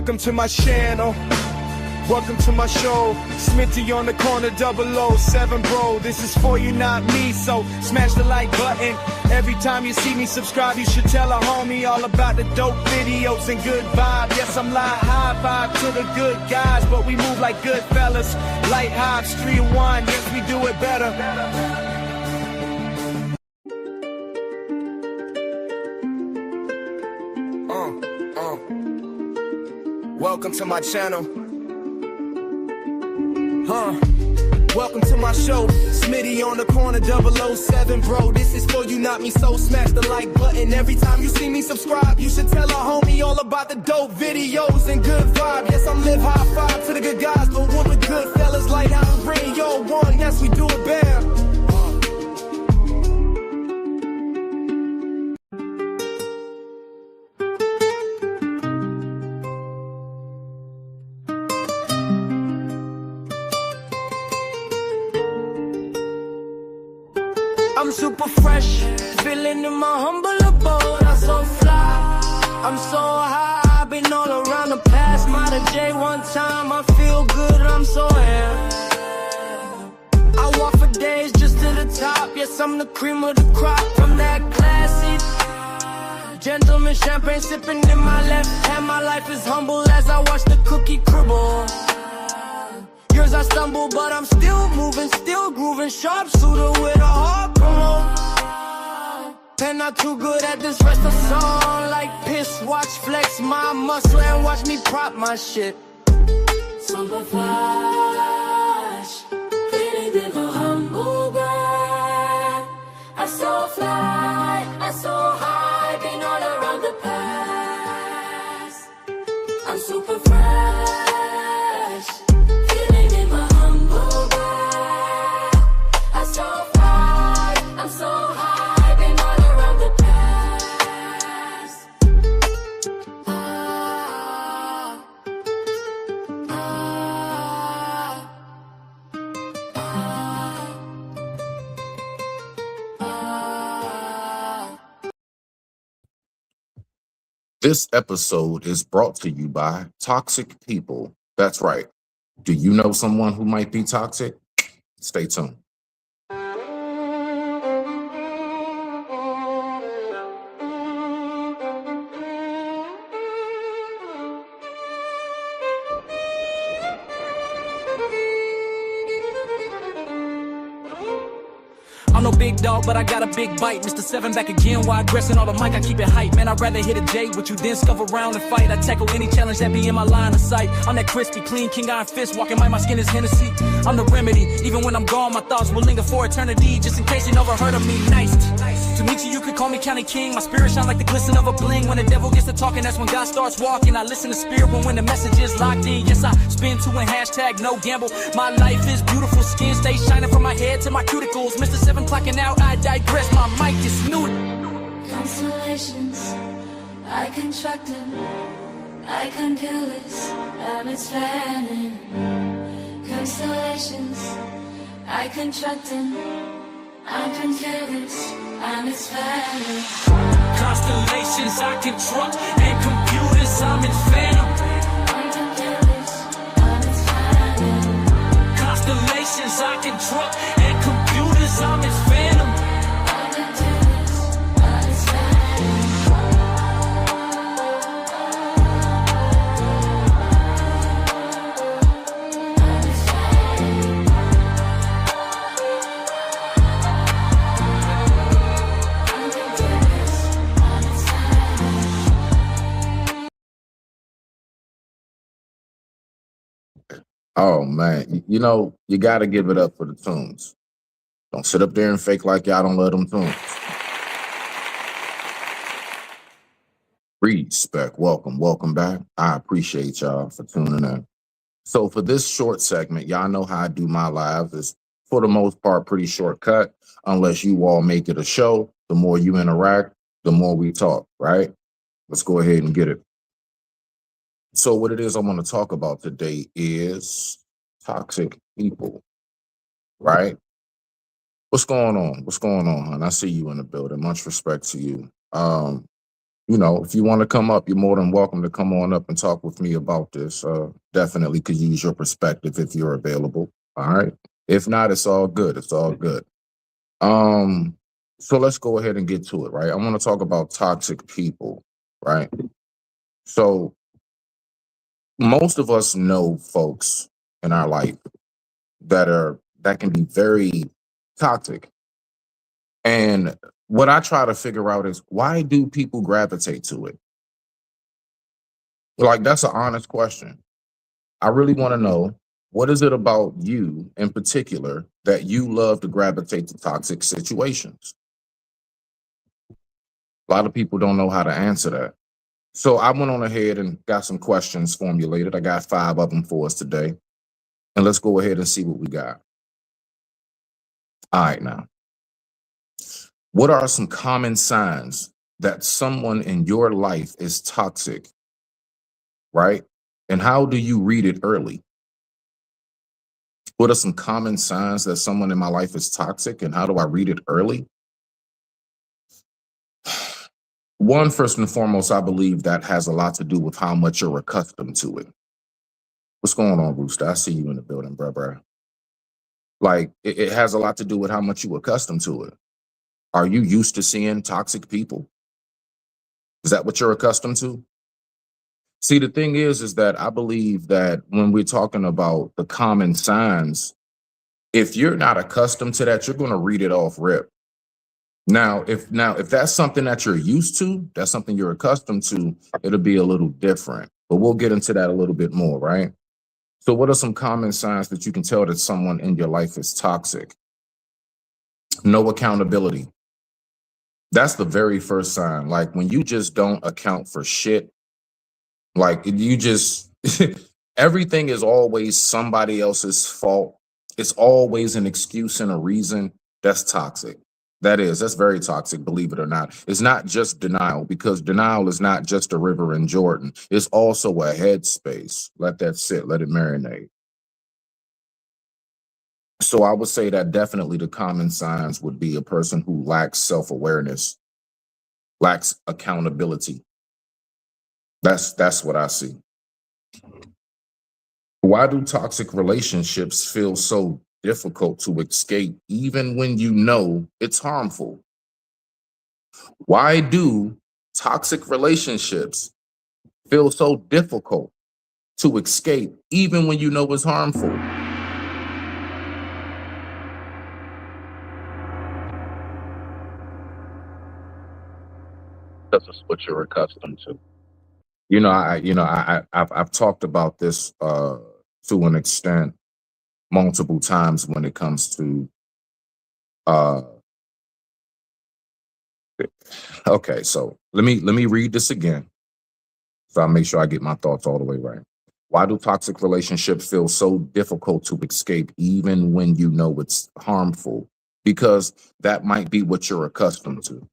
Welcome to my channel. Welcome to my show. Smitty on the corner, 007, bro. This is for you, not me. So smash the like button. Every time you see me subscribe, you should tell a homie all about the dope videos and good vibe. Yes, I'm live, high five to the good guys, but we move like good fellas. Light hop, street one, yes, we do it better. Welcome to my channel. Welcome to my show. Smitty on the corner, 007, bro. This is for you, not me. So smash the like button. Every time you see me subscribe, you should tell a homie all about the dope videos and good vibe. Yes, I'm live high five to the good guys, but we're the good fellas. Light out radio one. Yes, we do it better. I'm super fresh, feeling in my humble abode. I'm so fly, I'm so high. I've been all around the past. Modern J one time, I feel good. I'm so air. I walk for days just to the top. Yes, I'm the cream of the crop from that classy. Gentleman champagne sipping in my left hand. My life is humble as I watch the cookie crumble. Years I stumble, but I'm still moving, still grooving. Sharp shooter with a hard promo. Pen not too good at this rest of song. Like piss, watch flex my muscle and watch me prop my shit. Super flash, feeling in a humble brag. I so fly, I so high, been all around the past. I'm super fresh. This episode is brought to you by Toxic People. That's right. Do you know someone who might be toxic? Stay tuned. I'm no big dog, but I got a big bite. Mr. 7 back again, why aggressing all the mic? I keep it hype. Man, I'd rather hit a J with you than scuff around and fight. I tackle any challenge that be in my line of sight. I'm that crispy, clean, king iron fist, walking by my skin is Hennessy. I'm the remedy. Even when I'm gone, my thoughts will linger for eternity. Just in case you never heard of me, nice. To meet you could call me County King. My spirit shine like the glisten of a bling. When the devil gets to talking, that's when God starts walking. I listen to spirit when the message is locked in. Yes, I spin to and hashtag no gamble. My life is beautiful, skin stay shining from my head to my cuticles. Mr. 7 clocking out, I digress, my mic is new. Constellations, I constructed, I can kill this, and it's fanning. Constellations, I constructed, I can kill this, and it's fanning. Constellations I construct, and computers I'm in phantom. I can kill this, and it's fanning. Constellations I construct, and computers I'm in phantom. Oh, man. You know, you got to give it up for the tunes. Don't sit up there and fake like y'all don't love them tunes. Respect. Welcome back. I appreciate y'all for tuning in. So for this short segment, y'all know how I do my lives. It's, for the most part, pretty shortcut. Unless you all make it a show, the more you interact, the more we talk, right? Let's go ahead and get it. So what it is I want to talk about today is toxic people, right? What's going on? What's going on, hon? I see you in the building. Much respect to you. You know, if you want to come up, you're more than welcome to come on up and talk with me about this. Definitely could use your perspective if you're available. All right. If not, it's all good. It's all good. So let's go ahead and get to it, right? I want to talk about toxic people, right? So most of us know folks in our life that can be very toxic. And what I try to figure out is, why do people gravitate to it? Like, that's an honest question. I really want to know, what is it about you in particular that you love to gravitate to toxic situations? A lot of people don't know how to answer that. So I went on ahead and got some questions formulated. I got 5 of them for us today. And let's go ahead and see what we got. All right, now. What are some common signs that someone in your life is toxic, right? And how do you read it early? What are some common signs that someone in my life is toxic, and how do I read it early? One, first and foremost, I believe that has a lot to do with how much you're accustomed to it. What's going on, Rooster? I see you in the building, bruh. Like, it has a lot to do with how much you're accustomed to it. Are you used to seeing toxic people? Is that what you're accustomed to? See, the thing is that I believe that when we're talking about the common signs, if you're not accustomed to that, you're going to read it off rip. Now, if that's something that you're used to, that's something you're accustomed to, it'll be a little different. But we'll get into that a little bit more, right? So what are some common signs that you can tell that someone in your life is toxic? No accountability. That's the very first sign. Like, when you just don't account for shit, like, you just, everything is always somebody else's fault. It's always an excuse and a reason. That's toxic. That's very toxic, believe it or not. It's not just denial, because denial is not just a river in Jordan. It's also a headspace. Let that sit, let it marinate. So I would say that definitely the common signs would be a person who lacks self-awareness, lacks accountability. That's what I see. Why do toxic relationships feel so difficult to escape, even when you know it's harmful? Why do toxic relationships feel so difficult to escape, even when you know it's harmful? Because it's what you're accustomed to. I've talked about this to an extent multiple times when it comes to uh okay, so let me read this again, so I'll make sure I get my thoughts all the way right. Why do toxic relationships feel so difficult to escape, even when you know it's harmful? Because that might be what you're accustomed to.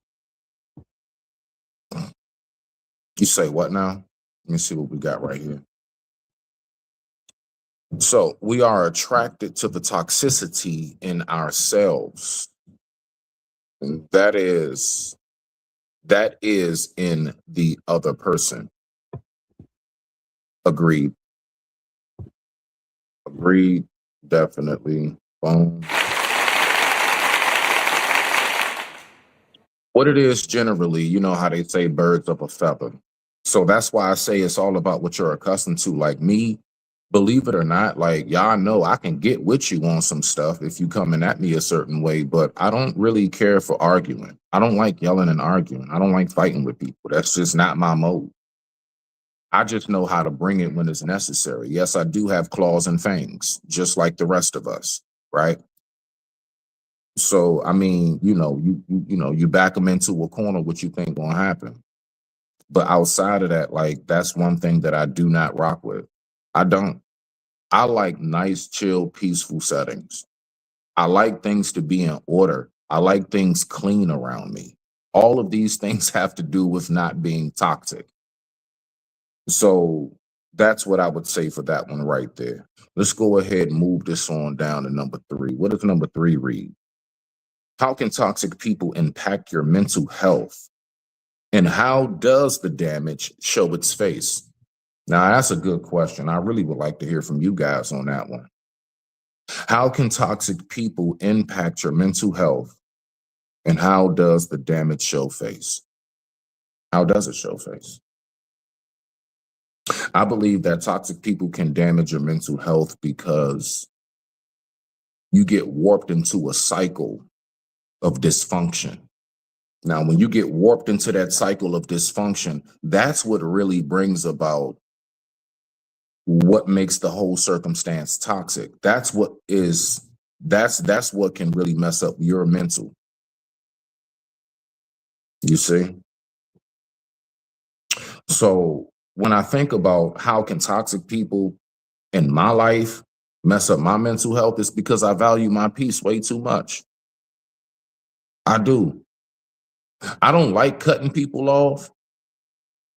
You say what now? Let me see what we got right here. So we are attracted to the toxicity in ourselves. And that is in the other person. Agreed. Agreed. Definitely. Boom. What it is generally, you know how they say birds of a feather. So that's why I say it's all about what you're accustomed to. Like me, believe it or not, like, y'all know I can get with you on some stuff if you coming at me a certain way, but I don't really care for arguing. I don't like yelling and arguing. I don't like fighting with people. That's just not my mode. I just know how to bring it when it's necessary. Yes, I do have claws and fangs, just like the rest of us, right? So I mean, you back them into a corner, what you think gonna happen. But outside of that, like, that's one thing that I do not rock with. I don't. I like nice, chill, peaceful settings. I like things to be in order. I like things clean around me. All of these things have to do with not being toxic. So that's what I would say for that one right there. Let's go ahead and move this on down to number 3. What does number 3 read? How can toxic people impact your mental health? And how does the damage show its face? Now, that's a good question. I really would like to hear from you guys on that one. How can toxic people impact your mental health? And how does the damage show face? How does it show face? I believe that toxic people can damage your mental health because you get warped into a cycle of dysfunction. Now, when you get warped into that cycle of dysfunction, that's what really brings about what makes the whole circumstance toxic. That's what can really mess up your mental. You see? So when I think about how can toxic people in my life mess up my mental health, it's because I value my peace way too much. I do. I don't like cutting people off,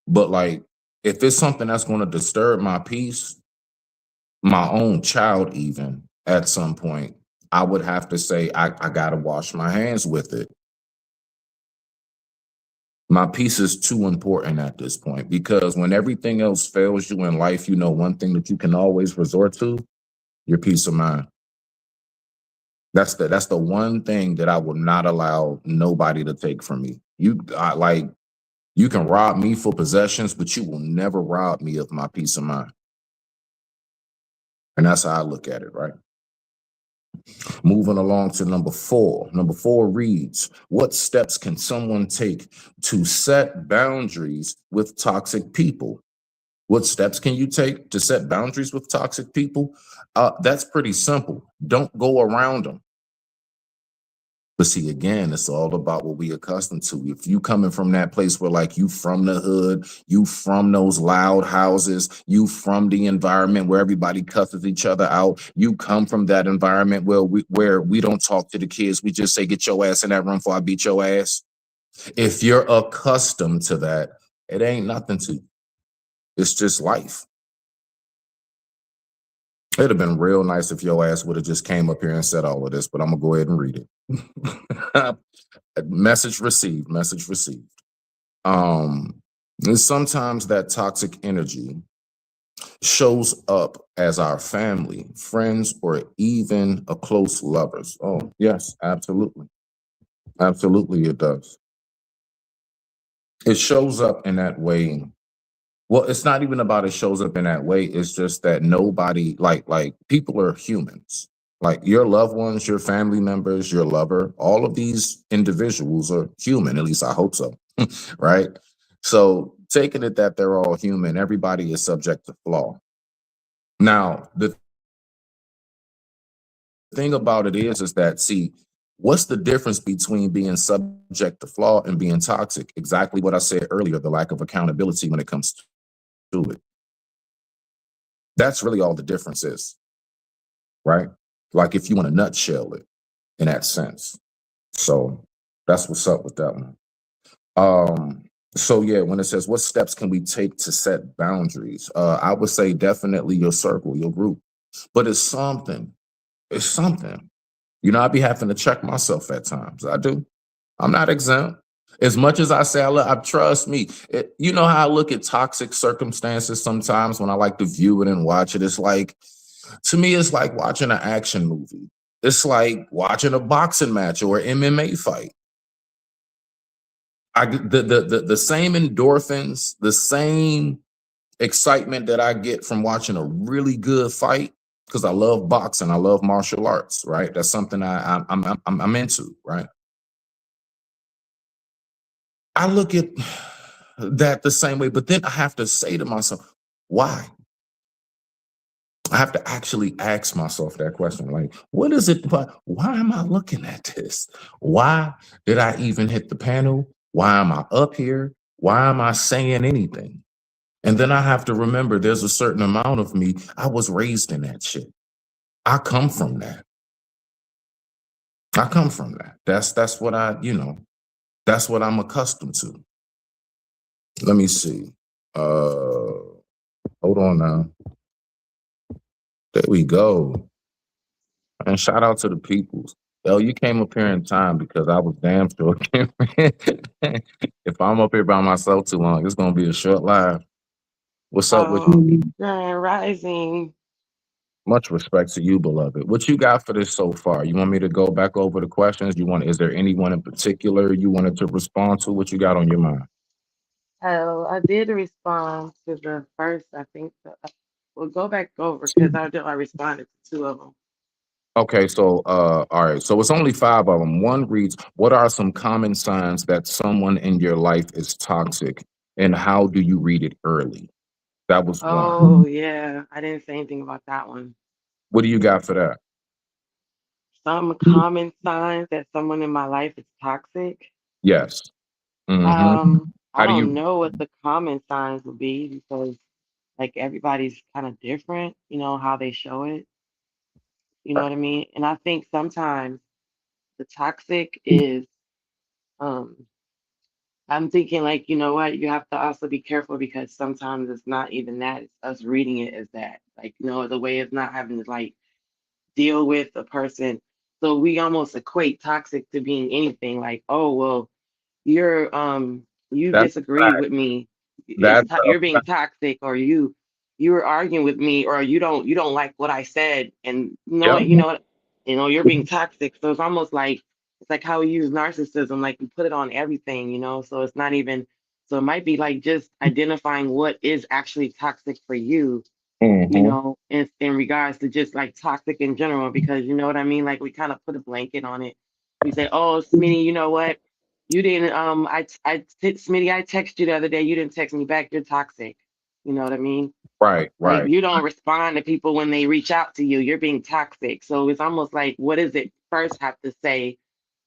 but like if it's something that's going to disturb my peace, my own child even at some point, I would have to say I got to wash my hands with it. My peace is too important at this point, because when everything else fails you in life, you know one thing that you can always resort to, your peace of mind. That's the one thing that I will not allow nobody to take from me. You can rob me for possessions, but you will never rob me of my peace of mind. And that's how I look at it, right? Moving along to number 4. Number 4 reads, what steps can someone take to set boundaries with toxic people? What steps can you take to set boundaries with toxic people? That's pretty simple. Don't go around them. But see, again, it's all about what we accustomed to. If you coming from that place where like you from the hood, you from those loud houses, you from the environment where everybody cusses each other out, you come from that environment where we don't talk to the kids, we just say, get your ass in that room before I beat your ass. If you're accustomed to that, it ain't nothing to you. It's just life. It'd have been real nice if your ass would have just came up here and said all of this, but I'm gonna go ahead and read it. Message received, message received. And sometimes that toxic energy shows up as our family, friends, or even a close lovers. Oh, yes, absolutely. Absolutely, it does. It shows up in that way. Well, it's not even about it shows up in that way. It's just that nobody, like people are humans. Like your loved ones, your family members, your lover, all of these individuals are human. At least I hope so, right? So taking it that they're all human, everybody is subject to flaw. Now, the thing about it is that, see, what's the difference between being subject to flaw and being toxic? Exactly what I said earlier, the lack of accountability when it comes to it. That's really all the difference is, right? Like if you want to nutshell it in that sense. So that's what's up with that one. So yeah, when it says what steps can we take to set boundaries? I would say definitely your circle, your group. But it's something. It's something. You know, I be having to check myself at times. I do. I'm not exempt. As much as I say, I trust me. You know how I look at toxic circumstances sometimes when I like to view it and watch it. It's like, to me, it's like watching an action movie. It's like watching a boxing match or an MMA fight. The same endorphins, the same excitement that I get from watching a really good fight, because I love boxing, I love martial arts, right? That's something I'm into, right? I look at that the same way, but then I have to say to myself, why? I have to actually ask myself that question. Like, what is it? Why am I looking at this? Why did I even hit the panel? Why am I up here? Why am I saying anything? And then I have to remember there's a certain amount of me. I was raised in that shit. I come from that. I come from that. That's what that's what I'm accustomed to. Let me see. Hold on now. There we go. And shout out to the peoples. Well, you came up here in time because I was damn sure. If I'm up here by myself too long, it's gonna be a short live. What's up with Oh, you? Grand Rising. Much respect to you, beloved. What you got for this so far? You want me to go back over the questions? You want? Is there anyone in particular you wanted to respond to? What you got on your mind? Oh, I did respond to the first, I think. We'll go back over because I responded to two of them. Okay, so all right. So it's only five of them. One reads, "What are some common signs that someone in your life is toxic, and how do you read it early?" That was one. Oh, yeah. I didn't say anything about that one. What do you got for that? Some common signs that someone in my life is toxic. Yes. I How do don't you? know what the common signs would be because like everybody's kind of different, how they show it. You know what I mean? And I think sometimes the toxic is um I'm thinking like, you know what, you have to also be careful because sometimes it's not even that, it's us reading it as that. Like, the way of not having to like deal with a person. So we almost equate toxic to being anything like, oh well, you That's disagree fact. with me. That's You're being toxic, or you were arguing with me, or you don't like what I said, and yep. you're being toxic. So it's like how we use narcissism, like we put it on everything, so it's not even, so it might be like just identifying what is actually toxic for you, hmm in regards to just like toxic in general, because you know what I mean? Like we kind of put a blanket on it. We say, oh, Smitty, you know what? You didn't, Smitty, I texted you the other day. You didn't text me back. You're toxic. You know what I mean? Right. Like Right. you don't respond to people when they reach out to you. You're being toxic. So it's almost like, what does it first have to say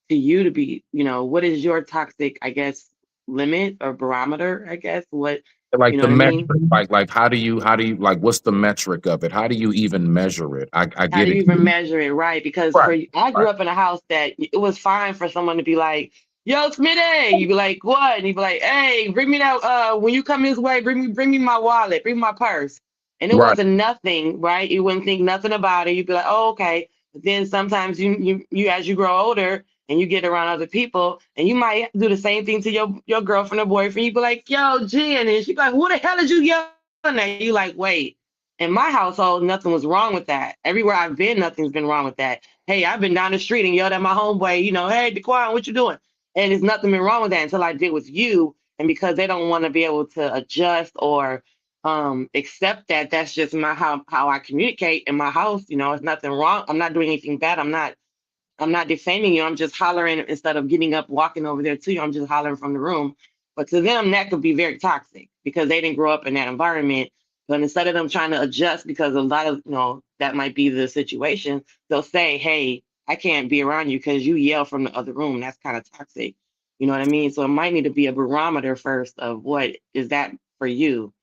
to you to be, what is your toxic, I guess, limit or barometer, I guess? You Like know the what I metric. mean? Like how do you like? What's the metric of it? How do you even measure it? I How get do you it. even measure it, right? Because Right. I Right. grew up in a house that it was fine for someone to be like, "Yo, Smitty," you'd be like, "What?" And you'd be like, "Hey, bring me that. When you come this way, bring me my wallet, bring me my purse." And it Right. wasn't nothing, right? You wouldn't think nothing about it. You'd be like, "Oh, okay." But then sometimes you as you grow older and you get around other people, and you might do the same thing to your girlfriend or boyfriend. You'd be like, "Yo, Jen," and she'd be like, "Who the hell did you yell at?" You like, wait. In my household, nothing was wrong with that. Everywhere I've been, nothing's been wrong with that. Hey, I've been down the street and yelled at my homeboy, hey, Daquan, what you doing? And there's nothing been wrong with that until I did with you. And because they don't want to be able to adjust or accept that, that's just how I communicate in my house. It's nothing wrong. I'm not doing anything bad. I'm not defaming you. I'm just hollering instead of getting up, walking over there to you. I'm just hollering from the room. But to them, that could be very toxic because they didn't grow up in that environment. But instead of them trying to adjust, because a lot of, that might be the situation, they'll say, hey, I can't be around you because you yell from the other room. That's kind of toxic. You know what I mean? So it might need to be a barometer first of what is that for you,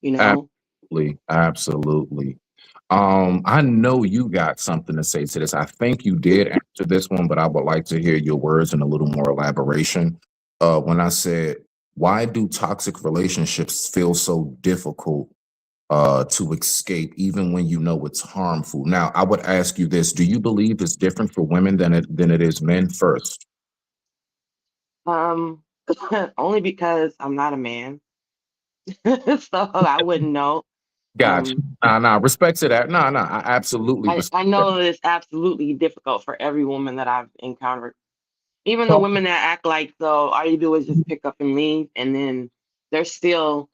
you know? Absolutely. Absolutely. I know you got something to say to this. I think you did answer this one, but I would like to hear your words and a little more elaboration. When I said, why do toxic relationships feel so difficult to escape, even when you know it's harmful? Now, I would ask you this: do you believe it's different for women than it is men? First, Um, only because I'm not a man. So I wouldn't know. gotcha. Um, Nah. Respect to that. Nah. I absolutely I respect that. know that it's absolutely difficult for every woman that I've encountered. Even the Talk- women that act like so all you do is just pick up and leave, and then they're still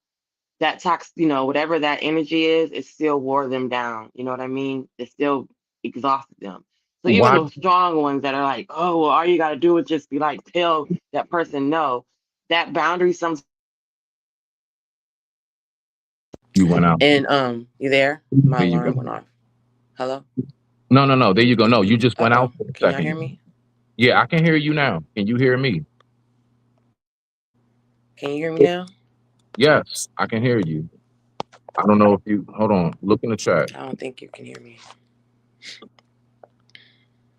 that whatever that energy is, it still wore them down. You know what I mean? It still exhausted them. So even Why the strong ones that are like, oh well, all you gotta do is just be like tell that person no. That boundary some you went out? and you there? My There you alarm go. went off. Hello? No. There you go. No, you just went out Uh-oh. for a Can y'all second. hear me? Yeah, I can hear you now. Can you hear me? Can you hear me now? Yes, I can hear you. I don't know if you hold on. Look in the chat. I don't think you can hear me.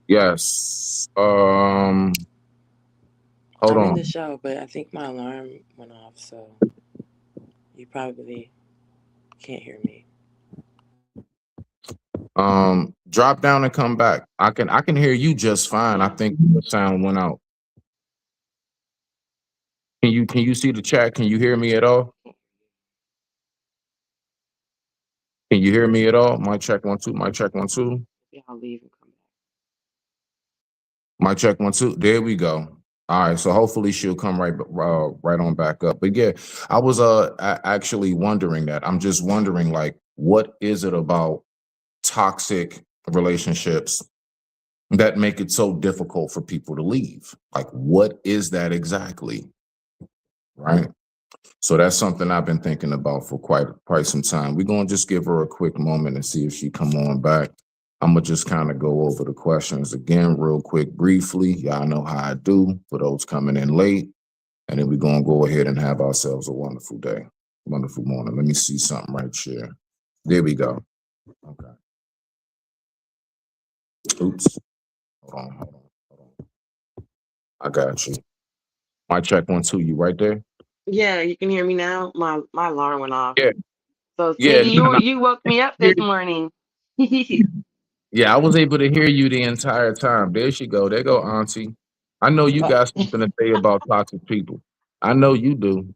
Yes. Hold I'm in the on. show, but I think my alarm went off, so you probably can't hear me. Drop down and come back. I can hear you just fine. I think the sound went out. Can you see the chat? Can you hear me at all? Can you hear me at all? Mic check 1 2. Mic check 1 2. Yeah, I'll leave and come back. Mic check 1 2. There we go. All right, so hopefully she'll come right on back up. But yeah, I was actually wondering that. I'm just wondering, like, what is it about toxic relationships that make it so difficult for people to leave? Like, what is that exactly? Right. So that's something I've been thinking about for quite some time. We're gonna just give her a quick moment and see if she come on back. I'm gonna just kind of go over the questions again real quick, briefly. Y'all know how I do for those coming in late. And then we're gonna go ahead and have ourselves a wonderful day, wonderful morning. Let me see something right here. There we go. Okay. Oops. Hold on. I got you. Mic check 1 2. You right there? Yeah, you can hear me now. My alarm went off. Yeah. So Yeah, Smitty, you woke me up this morning. Yeah, I was able to hear you the entire time. There she go. There go Auntie. I know you got something to say about toxic people. I know you do.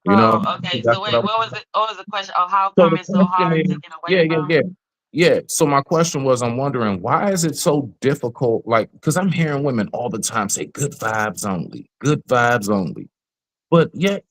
You know, Oh, okay. that's So what wait, I what was it? What was the question? Oh, how So come the it's so question hard is, to get away from? yeah. So my question was, I'm wondering, why is it so difficult? Like, because I'm hearing women all the time say good vibes only. But yet,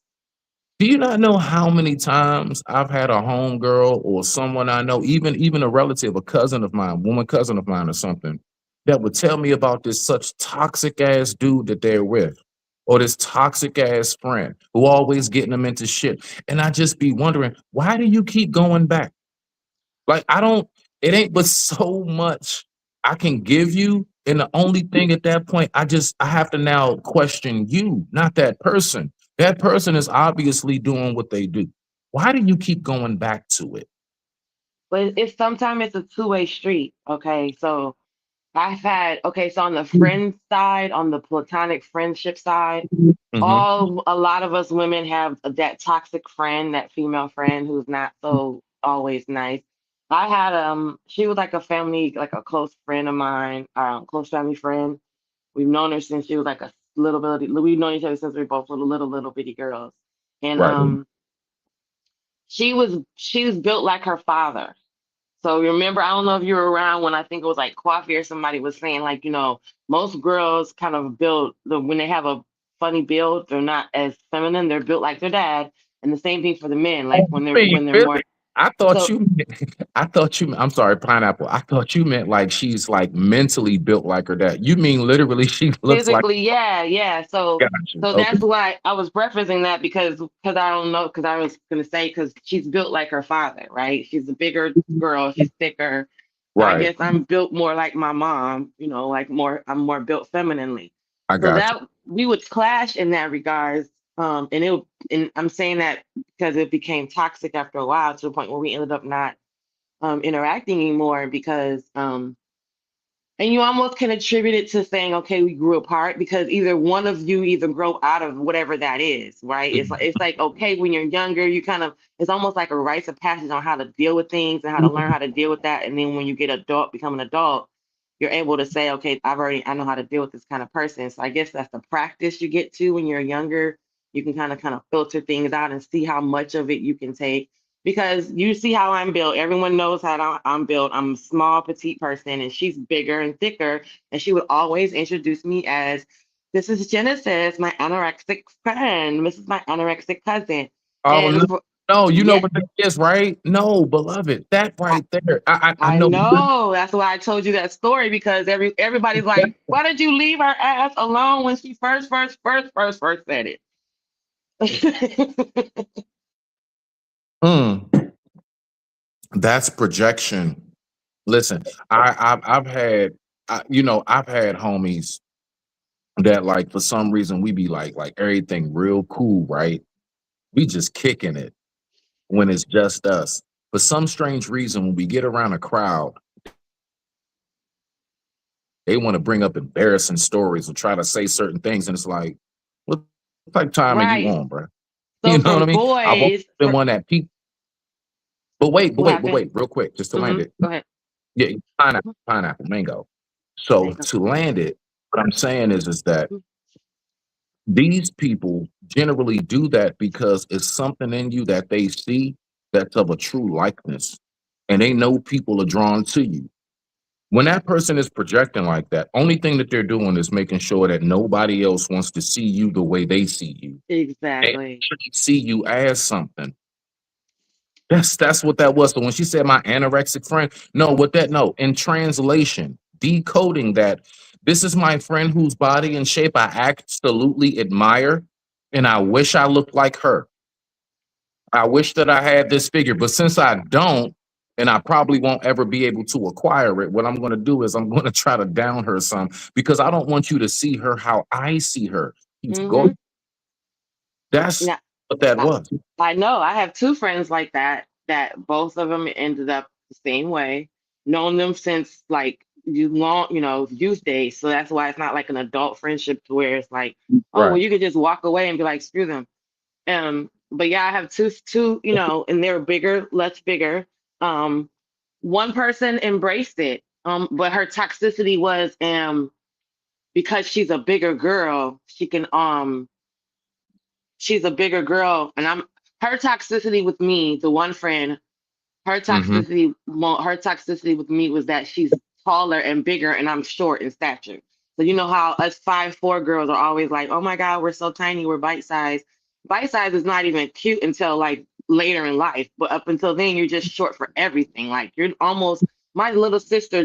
do you not know how many times I've had a homegirl or someone I know, even a relative, a cousin of mine, woman cousin of mine or something, that would tell me about this such toxic ass dude that they're with, or this toxic ass friend who always getting them into shit. And I just be wondering, why do you keep going back? Like, it ain't but so much I can give you. And the only thing at that point, I have to now question you, not that person. That person is obviously doing what they do. Why do you keep going back to it? But it's sometimes it's a two-way street. Okay, so so on the friend side, on the platonic friendship side, Mhm. a lot of us women have that toxic friend, that female friend who's not so always nice. I had she was like a family, like a close friend of mine, close family friend. We've known her since she was like a little bitty. We've known each other since we were both little bitty girls, and Right. she was built like her father. So remember, I don't know if you were around when I think it was like Coffee or somebody was saying, like, most girls kind of when they have a funny build, they're not as feminine, they're built like their dad. And the same thing for the men, like Oh, when they're really? more I thought so I'm sorry, pineapple. I thought you meant like she's like mentally built like her dad. You mean literally she looks like. physically, yeah. So Got you. so Okay. that's why I was referencing that because I don't know, because I was gonna say because she's built like her father, right? She's a bigger girl, she's thicker. So I Right. guess I'm built more like my mom, I'm more built femininely. I So got that we would clash in that regards. And I'm saying that because it became toxic after a while to the point where we ended up not interacting anymore because and you almost can attribute it to saying, okay, we grew apart because either one of you either grow out of whatever that is, right? you. It's like okay, when you're younger, it's almost like a rites of passage on how to deal with things and how to learn how to deal with that. And then when you become an adult, you're able to say, okay, I know how to deal with this kind of person. So I guess that's the practice you get to when you're younger. You can kind of filter things out and see how much of it you can take because you see how I'm built. Everyone knows how I'm built. I'm a small, petite person, and she's bigger and thicker. And she would always introduce me as, "This is Genesis, my anorexic friend. This is my anorexic cousin." Oh And no, you know yeah, what that is, right? No, beloved, that I, right there. I I know. know. That's why I told you that story because everybody's like, "Why did you leave her ass alone when she first said it?" That's projection. Listen, I've had I've had homies that like for some reason we be like everything real cool, right? We just kicking it when it's just us. For some strange reason, when we get around a crowd, they want to bring up embarrassing stories and try to say certain things, and it's like, what type time are you Right. on, bro? So You know for what I mean? I've always boys, been one that people. But what happened? wait, real quick, just to land Hmm. it. Go ahead. Yeah, pineapple, mango. So Mango. to land it, what I'm saying is that Mhm. these people generally do that because it's something in you that they see that's of a true likeness, and they know people are drawn to you. When that person is projecting like that, only thing that they're doing is making sure that nobody else wants to see you the way they see you. They Exactly. actually see you as something. That's what that was. So when she said my anorexic friend, no, what that no, in translation, decoding that this is my friend whose body and shape I absolutely admire, and I wish I looked like her. I wish that I had this figure, but since I don't, and I probably won't ever be able to acquire it, what I'm going to do is I'm going to try to down her some because I don't want you to see her how I see her. He's Mm-hmm. go. That's Yeah. what that was. I know. I have two friends like that, that both of them ended up the same way. Known them since like youth days. So that's why it's not like an adult friendship to where it's like, oh, well, Right. you could just walk away and be like, screw them. But yeah, I have two, and they're bigger, less bigger. Um, One person embraced it. But her toxicity was because she's a bigger girl, she's a bigger girl, and her toxicity with me, the one friend, Hmm. her toxicity with me was that she's taller and bigger, and I'm short in stature. So you know how us 5'4" girls are always like, "Oh my God, we're so tiny, we're bite size." Bite size is not even cute until like later in life, but up until then, you're just short for everything. Like you're almost my little sister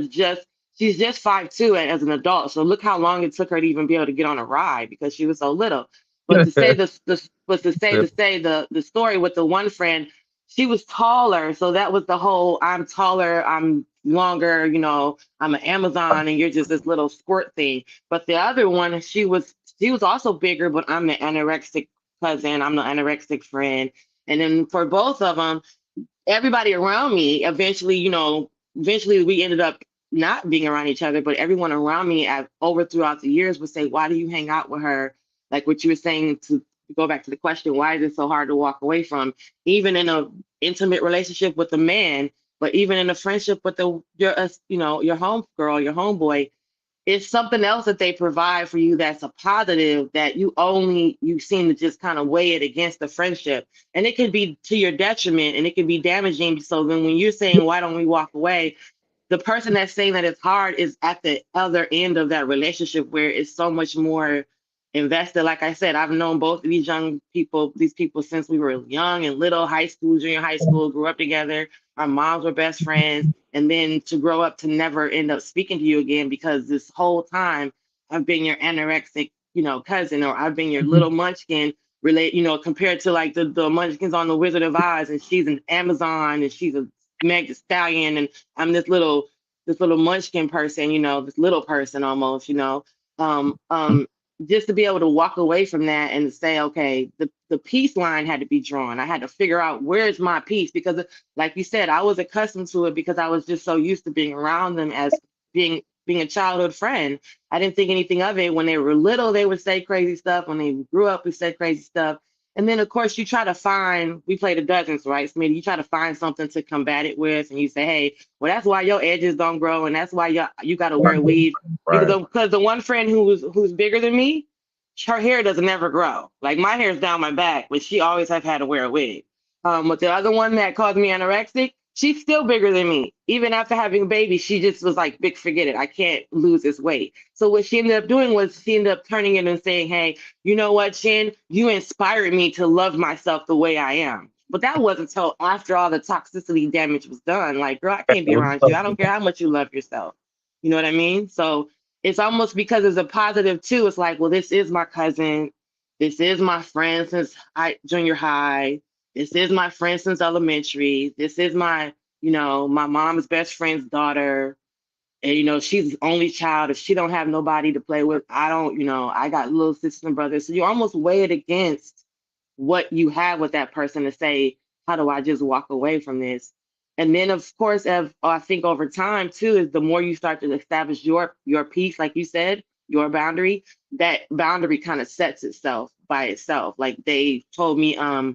she's just 5'2" as an adult. So look how long it took her to even be able to get on a ride because she was so little. But to say the story with the one friend, she was taller, so that was the whole I'm taller, I'm longer, I'm an Amazon and you're just this little squirt thing. But the other one, she was also bigger, but I'm the anorexic cousin, I'm the anorexic friend. And then for both of them, everybody around me eventually we ended up not being around each other, but everyone around me over throughout the years would say, why do you hang out with her? Like what you were saying, to go back to the question, why is it so hard to walk away from, even in a intimate relationship with a man, but even in a friendship with your home girl, your homeboy, it's something else that they provide for you that's a positive that you seem to just kind of weigh it against the friendship, and it can be to your detriment and it can be damaging. So then when you're saying why don't we walk away, the person that's saying that it's hard is at the other end of that relationship where it's so much more invested. Like I said, I've known both of these people since we were young and little, high school, junior high school, grew up together. Our moms were best friends. And then to grow up to never end up speaking to you again because this whole time I've been your anorexic, cousin, or I've been your little munchkin compared to like the munchkins on the Wizard of Oz, and she's an Amazon and she's a Meg the Stallion, and I'm this little munchkin person, this little person almost, um, um, just to be able to walk away from that and say, okay, the peace line had to be drawn. I had to figure out where's my peace because, like you said, I was accustomed to it because I was just so used to being around them as being a childhood friend. I didn't think anything of it. When they were little, they would say crazy stuff. When they grew up, we said crazy stuff. And then, of course, we play the dozens, right, Smitty? You try to find something to combat it with, and you say, hey, well, that's why your edges don't grow, and that's why you got to wear a weave. Right. Because the one friend who's bigger than me, her hair doesn't ever grow. Like my hair's down my back, but she always have had to wear a wig. But the other one that caused me anorexic, she's still bigger than me. Even after having a baby, she just was like, big, forget it. I can't lose this weight. So what she ended up doing was she ended up turning it and saying, hey, you know what, Shin, you inspired me to love myself the way I am. But that wasn't until after all the toxicity damage was done. Like, girl, I can't be around you. I don't care how much you love yourself. You know what I mean? So it's almost because it's a positive too. It's like, well, this is my cousin. This is my friend since junior high. This is my friend since elementary. This is my mom's best friend's daughter. And she's the only child. If she don't have nobody to play with, I don't, I got little sisters and brothers. So you almost weigh it against what you have with that person to say, how do I just walk away from this? And then of course, I think over time too, is the more you start to establish your piece, like you said, your boundary, that boundary kind of sets itself by itself. Like they told me, I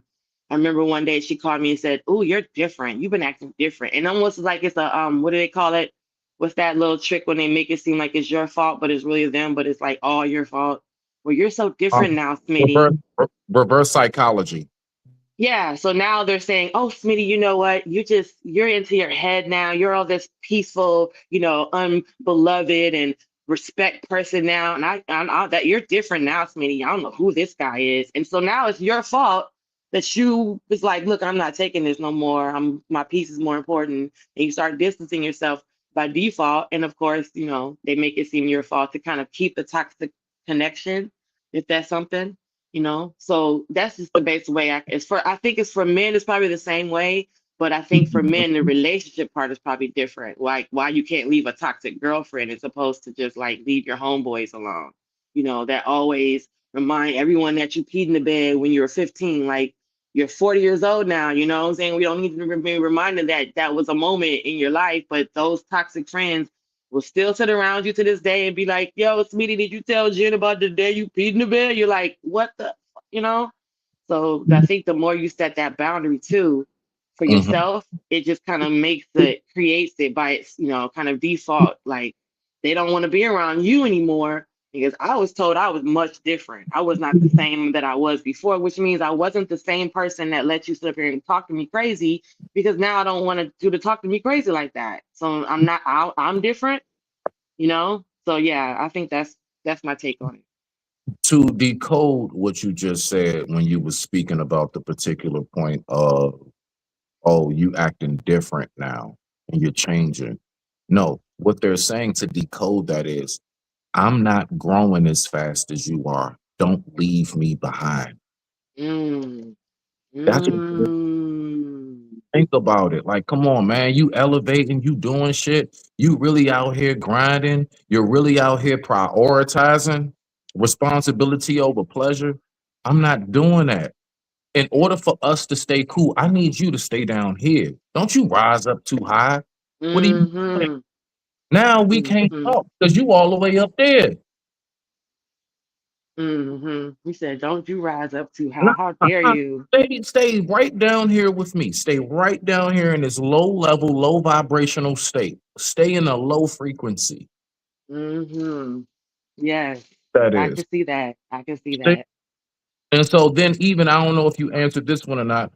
remember one day she called me and said, "Oh, you're different. You've been acting different." And almost like it's a what do they call it? what's that little trick when they make it seem like it's your fault, but it's really them, but it's like all your fault. Well, you're so different now, Smitty. Reverse psychology. Yeah, so now they're saying, "Oh, Smitty, you know what? You're into your head now. You're all this peaceful, unbeloved and respect person now, and I that you're different now, Smitty. I don't know who this guy is, and so now it's your fault that you was like, look, I'm not taking this no more. My peace is more important, and you start distancing yourself by default, and of course, they make it seem your fault to kind of keep the toxic connection, if that's something." So that's just the basic way. I think it's for men, it's probably the same way, but I think for men, the relationship part is probably different. Like why you can't leave a toxic girlfriend as opposed to just like leave your homeboys alone. That always remind everyone that you peed in the bed when you were 15. Like you're 40 years old now, you know what I'm saying? We don't need to be reminded that that was a moment in your life, but those toxic friends will still sit around you to this day and be like, yo, Smitty, did you tell Jen about the day you peed in the bed? You're like, what the, So I think the more you set that boundary too for yourself, it just kind of creates it by its, kind of default. Like they don't want to be around you anymore because I was told I was much different. I was not the same that I was before, which means I wasn't the same person that let you sit up here and talk to me crazy, because now I don't want to do to talk to me crazy like that. So I'm different, So yeah, I think that's my take on it. To decode what you just said when you were speaking about the particular point of, oh, you acting different now and you're changing. No, what they're saying to decode that is, I'm not growing as fast as you are. Don't leave me behind. That's what, think about it. Like, come on, man. You elevating, you doing shit. You really out here grinding. You're really out here prioritizing responsibility over pleasure. I'm not doing that. In order for us to stay cool, I need you to stay down here. Don't you rise up too high. What are you doing? Now we can't talk because you all the way up there. He said, don't you rise up too high. How dare you? Stay right down here with me. Stay right down here in this low level, low vibrational state. Stay in a low frequency. Yes. That I is. can see that. I can see that. And so then even, I don't know if you answered this one or not.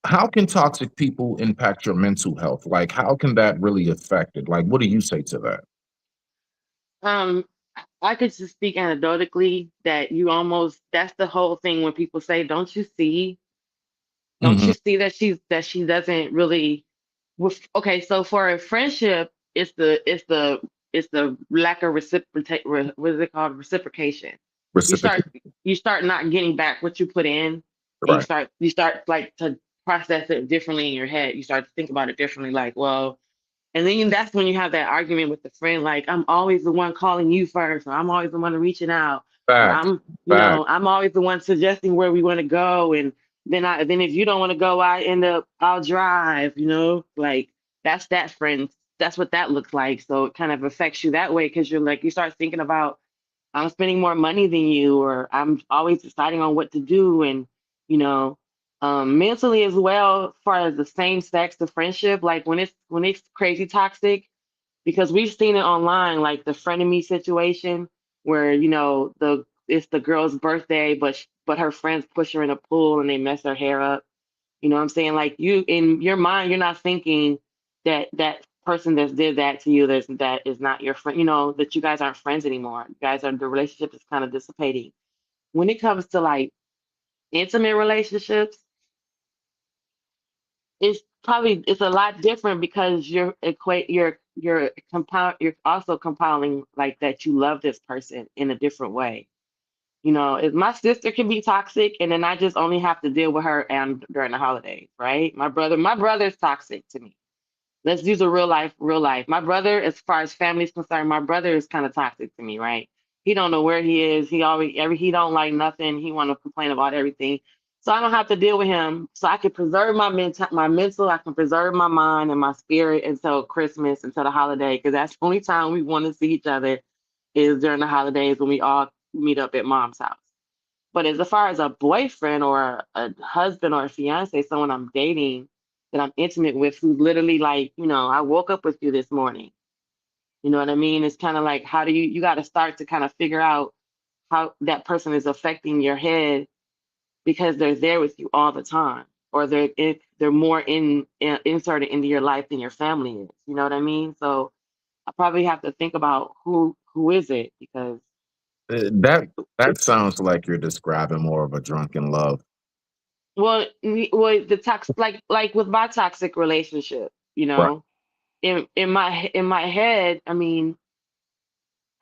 How can toxic people impact your mental health? Like, how can that really affect it? Like, what do you say to that? I could just speak anecdotally that that's the whole thing when people say, don't you see that she doesn't really okay, so for a friendship, it's the lack of what is it called? Reciprocation. You start not getting back what you put in, and you start like to process it differently in your head. You start to think about it differently, like, well, and then that's when you have that argument with the friend, like, I'm always the one calling you first, or I'm always the one reaching out, or I'm always the one suggesting where we want to go, and then if you don't want to go, I'll drive, like that's that friend. That's what that looks like. So it kind of affects you that way because you start thinking about, I'm spending more money than you, or I'm always deciding on what to do, and mentally as well, as far as the same sex, the friendship, like when it's crazy toxic, because we've seen it online, like the frenemy situation where it's the girl's birthday, but her friends push her in a pool and they mess her hair up. You know what I'm saying? Like you, in your mind, you're not thinking that person that did that to you, that is not your friend, that you guys aren't friends anymore. The relationship is kind of dissipating. When it comes to like intimate relationships, it's a lot different because you're also compiling like that you love this person in a different way. If my sister can be toxic and then I just only have to deal with her and during the holidays, right? My brother's toxic to me. Let's use a real life. My brother, as far as family is concerned, my brother is kind of toxic to me, right? He don't know where he is. He don't like nothing. He want to complain about everything. So I don't have to deal with him. So I can preserve my mental, I can preserve my mind and my spirit until Christmas, until the holiday, because that's the only time we want to see each other is during the holidays when we all meet up at mom's house. But as far as a boyfriend or a husband or a fiance, someone I'm dating that I'm intimate with, who's literally like, I woke up with you this morning. You know what I mean? It's kind of like, how do you got to start to kind of figure out how that person is affecting your head because they're there with you all the time, or they're more inserted into your life than your family is. You know what I mean? So I probably have to think about who is it, because That sounds like you're describing more of a drunken love. well, the toxic, like with my toxic relationship, Right. in my head, I mean,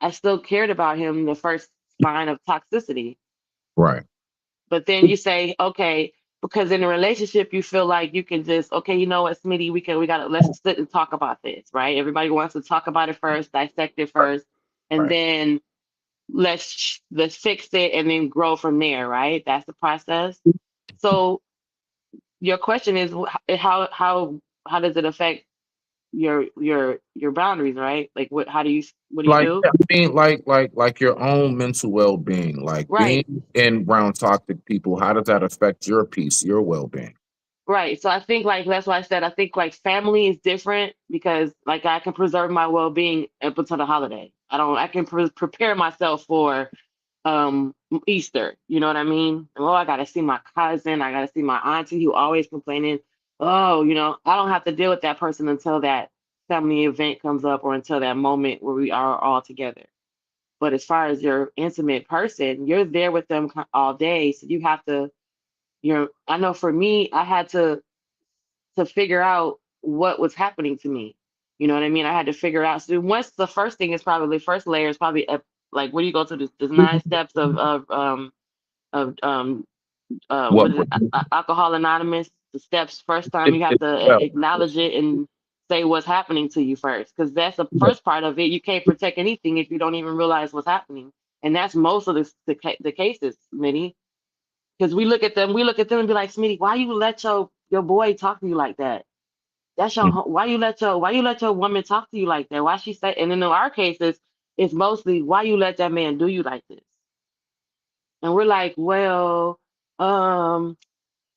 I still cared about him, the first sign of toxicity. Right. But then you say, okay, because in a relationship you feel like you can just, okay, you know what, Smitty, we gotta, let's sit and talk about this, right? Everybody wants to talk about it first, dissect it first, and Right. then let's fix it and then grow from there, right? That's the process. So your question is, how does it affect your boundaries, right? Like, what do you Like, do? I mean, like your own mental well-being, like Right. being in around toxic people. How does that affect your peace, your well-being? Right. So I think, like, that's why I said I think like family is different, because like I can preserve my well being up until the holiday. I can prepare myself for Easter. You know what I mean? Oh, I gotta see my cousin, I gotta see my auntie who always complaining. Oh, I don't have to deal with that person until that family event comes up, or until that moment where we are all together. But as far as your intimate person, you're there with them all day. So you have to, I know for me, I had to figure out what was happening to me. You know what I mean? I had to figure out. So once the first thing is probably, first layer is probably like, what do you go through the 9 steps of What what is it, Alcohol Anonymous? The steps. First time it, you have it, to well, acknowledge it and say what's happening to you first, because that's the first part of it. You can't protect anything if you don't even realize what's happening, and that's most of the cases, Smitty. Because we look at them and be like, Smitty, why you let your boy talk to you like that? That's your why you let your woman talk to you like that? Why she say? And in our cases, it's mostly, why you let that man do you like this? And we're like, well, um,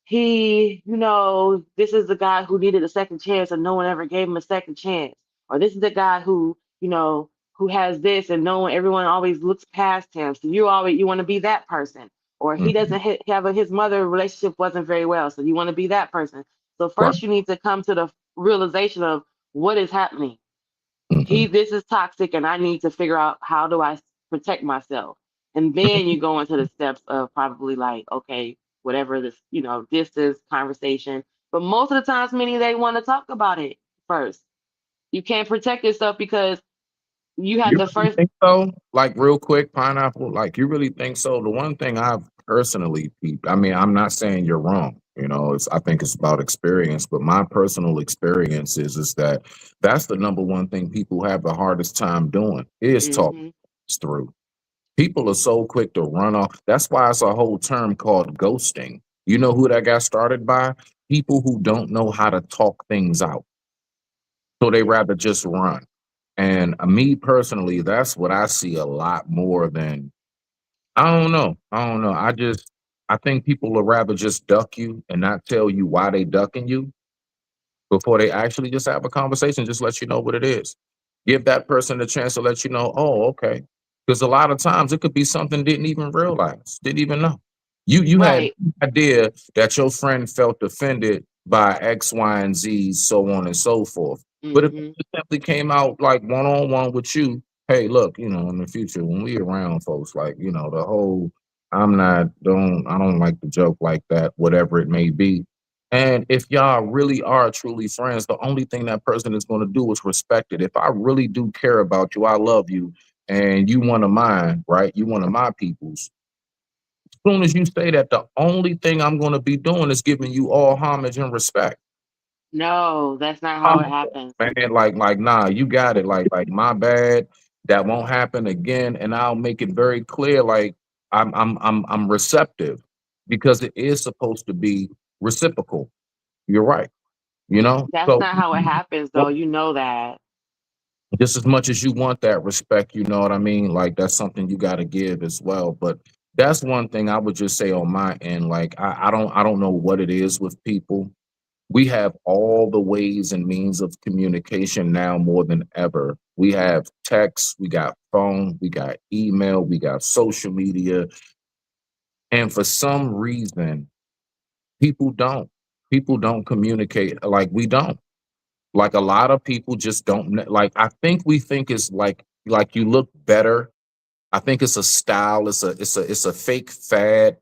this is the guy who needed a second chance and no one ever gave him a second chance. Or this is the guy who has this and everyone always looks past him. So you want to be that person. Or he mhm, doesn't his mother relationship wasn't very well. So you want to be that person. So right. first you need to come to the realization of what is happening. Mhm. This is toxic and I need to figure out, how do I protect myself? And then you go into the steps of probably like, okay, whatever this is conversation. But most of the times, many, they want to talk about it first. You can't protect yourself because you have You to really first. think so? Like real quick, pineapple. Like you really think so? The one thing I've personally peeped. I mean, I'm not saying you're wrong. I think it's about experience, but my personal experience is that that's the number one thing people have the hardest time doing is talk Hmm. through. People are so quick to run off. That's why it's a whole term called ghosting. You know who that got started by? People who don't know how to talk things out. So they rather just run. And me personally, that's what I see a lot more than I don't know. I don't know. I think people would rather just duck you and not tell you why they ducking you before they actually just have a conversation, just let you know what it is. Give that person a chance to let you know, oh, okay. Because a lot of times it could be something didn't even realize, didn't even know. You had Right. no idea that your friend felt offended by X, Y, and Z, so on and so forth. But if it Hmm. just simply came out like one on one with you, hey, look, in the future when we around folks, like, the whole I don't like to joke like that, whatever it may be. And if y'all really are truly friends, the only thing that person is going to do is respect it. If I really do care about you, I love you, and you one of mine, right? You one of my peoples. As soon as you say that, the only thing I'm going to be doing is giving you all homage and respect. No, that's not how it happens. Man, like, nah, you got it. Like, my bad. That won't happen again, and I'll make it very clear. Like, I'm receptive because it is supposed to be reciprocal. You're right. That's So not how it happens, though. You know that. just as much as you want that respect, you know what I mean? Like that's something you got to give as well. But that's one thing I would just say on my end. Like I don't know what it is with people. We have all the ways and means of communication now more than ever. We have text, we got phone, we got email, we got social media. And for some reason, people don't. People don't communicate like we don't. Like a lot of people just don't like I think we think it's like you look better. I think it's a style, it's a fake fad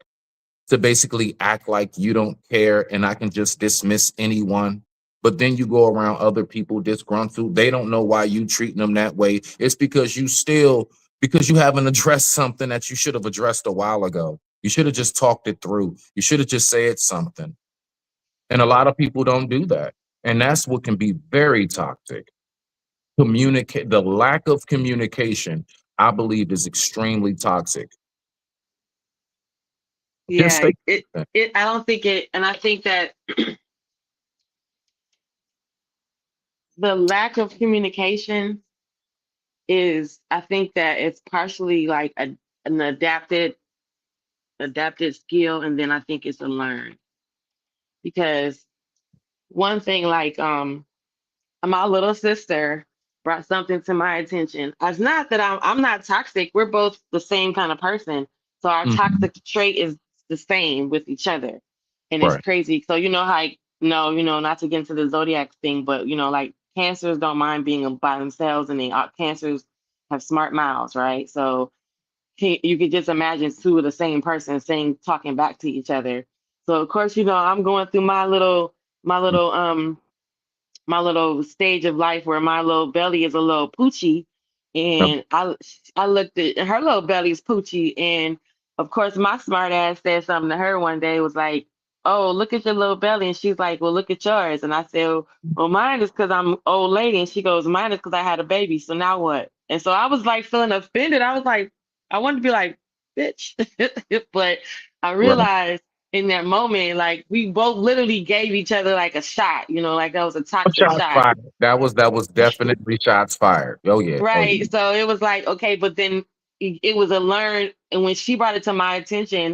to basically act like you don't care and I can just dismiss anyone. But then you go around other people disgruntled. They don't know why you treating them that way. It's because you haven't addressed something that you should have addressed a while ago. You should have just talked it through. You should have just said something. And a lot of people don't do that. And that's what can be very toxic. Communicate the lack of communication, I believe, is extremely toxic. Just Yeah, say I don't think it, and I think that the lack of communication I think that it's partially like an adapted skill, and then I think it's a learn. Because one thing, like, my little sister brought something to my attention. It's not that I'm not toxic. We're both the same kind of person. So our mhm, toxic trait is the same with each other. And it's right. crazy. So you know how no, not to get into the zodiac thing, but like cancers don't mind being by themselves, and cancers have smart mouths, right? So you could just imagine two of the same person talking back to each other. So of course, I'm going through my little my little stage of life where my little belly is a little poochy, Yep. and I looked at her little belly's poochy, and of course my smart ass said something to her one day, was like, "Oh, look at your little belly," and she's like, "Well, look at yours," and I said, "Well, mine is because I'm old lady," and she goes, "Mine is because I had a baby, so now what?" And so I was like feeling offended. I was like, I wanted to be like, "Bitch," but I Right. realized in that moment, like we both literally gave each other like a shot, like that was a Oh, toxic shots shot. fired. That was definitely shots fired. Oh yeah. Oh Right. yeah. So it was like, okay, but then it was a learn. And when she brought it to my attention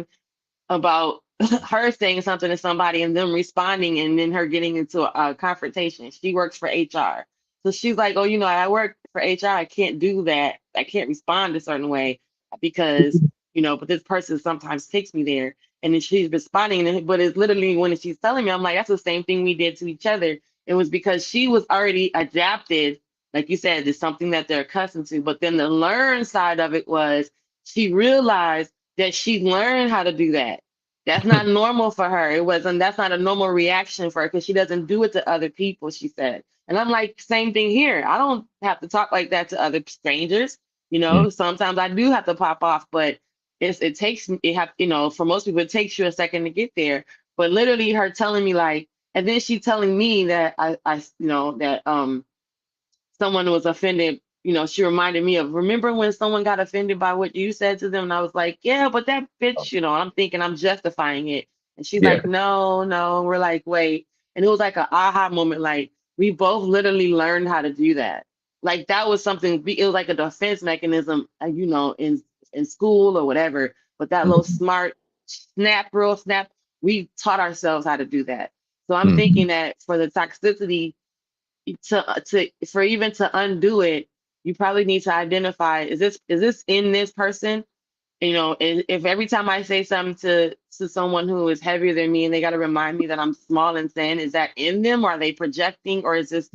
about her saying something to somebody and them responding, and then her getting into a confrontation, she works for HR. So she's like, oh, I work for HR. I can't do that. I can't respond a certain way because, but this person sometimes takes me there. And then she's responding, but it's literally when she's telling me, I'm like, that's the same thing we did to each other. It was because she was already adapted, like you said, it's something that they're accustomed to. But then the learn side of it was she realized that she learned how to do that. That's not normal for her. That's not a normal reaction for her because she doesn't do it to other people, she said. And I'm like, same thing here. I don't have to talk like that to other strangers. Mm, Sometimes I do have to pop off, but for most people, it takes you a second to get there. But literally her telling me like, and then she telling me that that someone was offended. She reminded me of, remember when someone got offended by what you said to them? And I was like, yeah, but that bitch, and I'm thinking I'm justifying it. And she's yeah. like, no, no. We're like, wait. And it was like an aha moment. Like we both literally learned how to do that. Like that was something, it was like a defense mechanism, in school or whatever. But that little Mhm, smart real snap, we taught ourselves how to do that. So I'm mhm. thinking that for the toxicity, for even to undo it, you probably need to identify, is this in this person? If every time I say something to someone who is heavier than me and they got to remind me that I'm small and thin, is that in them? Or are they projecting? Or is this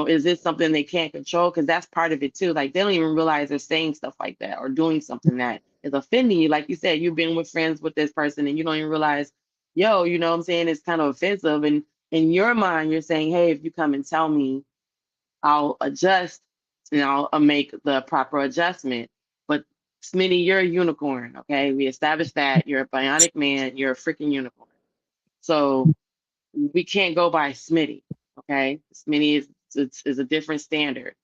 is this something they can't control? Because that's part of it too. Like they don't even realize they're saying stuff like that or doing something that is offending you. Like you said, you've been with friends with this person and you don't even realize, yo, you know what I'm saying? It's kind of offensive. And in your mind, you're saying, hey, if you come and tell me, I'll adjust and I'll make the proper adjustment. But Smitty, you're a unicorn. Okay. We established that you're a bionic man. You're a freaking unicorn. So we can't go by Smitty. Okay. Smitty is a different standard.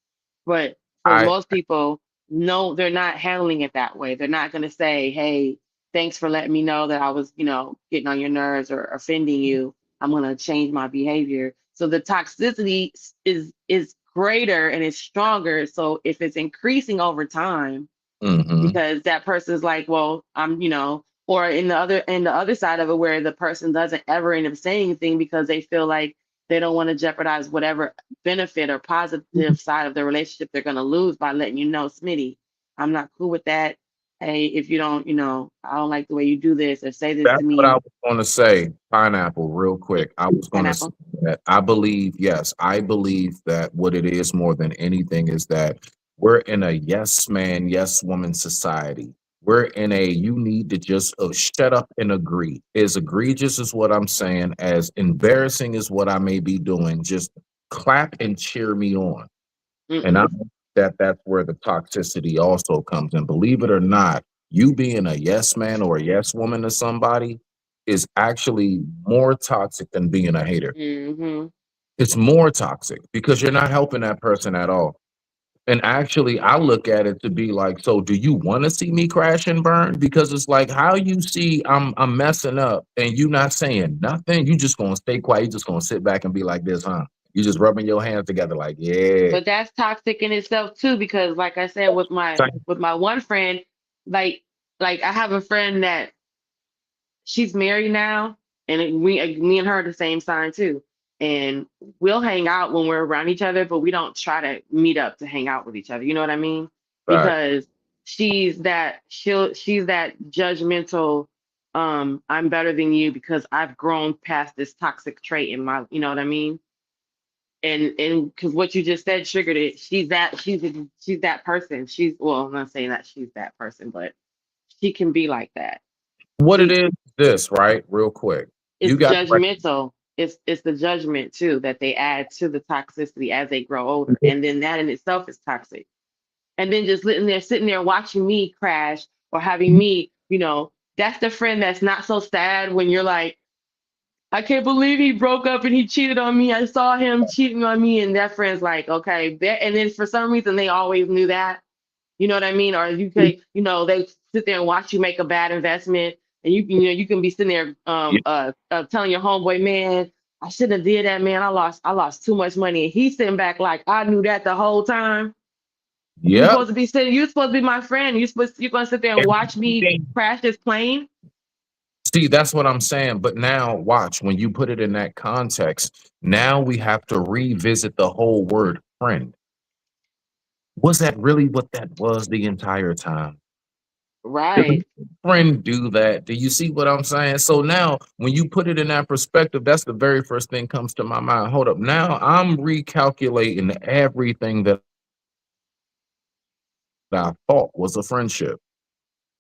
But for I most people, no, they're not handling it that way. They're not going to say, hey, thanks for letting me know that I was, getting on your nerves or offending you. I'm going to change my behavior. So the toxicity is greater and it's stronger. So if it's increasing over time, mhm. because that person's like, well, I'm, or in the other side of it where the person doesn't ever end up saying anything because they feel like they don't want to jeopardize whatever benefit or positive side of the relationship they're going to lose by letting you know, Smitty, I'm not cool with that. Hey, if you don't, I don't like the way you do this or say this That's to what I me. was going to say. Pineapple, real quick. I was going to say Pineapple. that I believe, yes, I believe that what it is more than anything is that we're in a yes man, yes woman society. We're in a you need to just shut up and agree. As egregious as what I'm saying, as embarrassing as what I may be doing, just clap and cheer me on. And I Mm-mm. think that that's where the toxicity also comes in. Believe it or not, you being a yes man or a yes woman to somebody is actually more toxic than being a hater. Mm-hmm. It's more toxic because you're not helping that person at all. And actually, I look at it to be like, so do you want to see me crash and burn? Because it's like how you see I'm messing up and you not saying nothing. You just gonna stay quiet. You just gonna sit back and be like this, huh? You just rubbing your hands together like, yeah. But that's toxic in itself too, because like I said, with my one friend, like I have a friend that she's married now, and me and her are the same sign too. And we'll hang out when we're around each other, but we don't try to meet up to hang out with each other. You know what I mean? Right. Because she's that judgmental, I'm better than you because I've grown past this toxic trait in my, you know what I mean? And because what you just said triggered it. She's that person. I'm not saying that she's that person, but she can be like that. What it She is this, right? Real quick. You It's got judgmental. It's the judgment too that they add to the toxicity as they grow older, and then that in itself is toxic. And then just sitting there watching me crash or having me, that's the friend that's not so sad when you're like, I can't believe he broke up and he cheated on me. I saw him cheating on me, and that friend's like, okay, and then for some reason they always knew that. You know what I mean? Or they sit there and watch you make a bad investment, and you can be sitting there telling your homeboy, man, I shouldn't have did that, man. I lost too much money. And he's sitting back like I knew that the whole time. Yep. You're supposed to be my friend. You're gonna sit there and watch me crash this plane. See, that's what I'm saying. But now, watch, when you put it in that context, now we have to revisit the whole word friend. Was that really what that was the entire time? Did Right, a friend do that? Do you see what I'm saying? So now, when you put it in that perspective, that's the very first thing comes to my mind. Hold up. Now I'm recalculating everything that I thought was a friendship,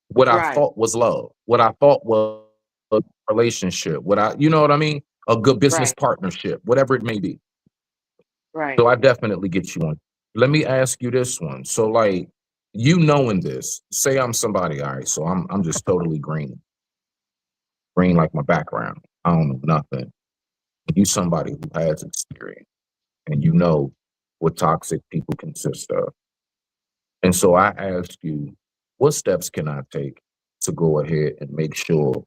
what I right, thought was love, what I thought was a relationship, you know what I mean? A good business right, partnership, whatever it may be. right. So I definitely get you on. Let me ask you this one. So like you knowing this, say I'm somebody, all right, so I'm just totally green. Green like my background. I don't know nothing. You somebody who has experience and you know what toxic people consist of. And so I ask you, what steps can I take to go ahead and make sure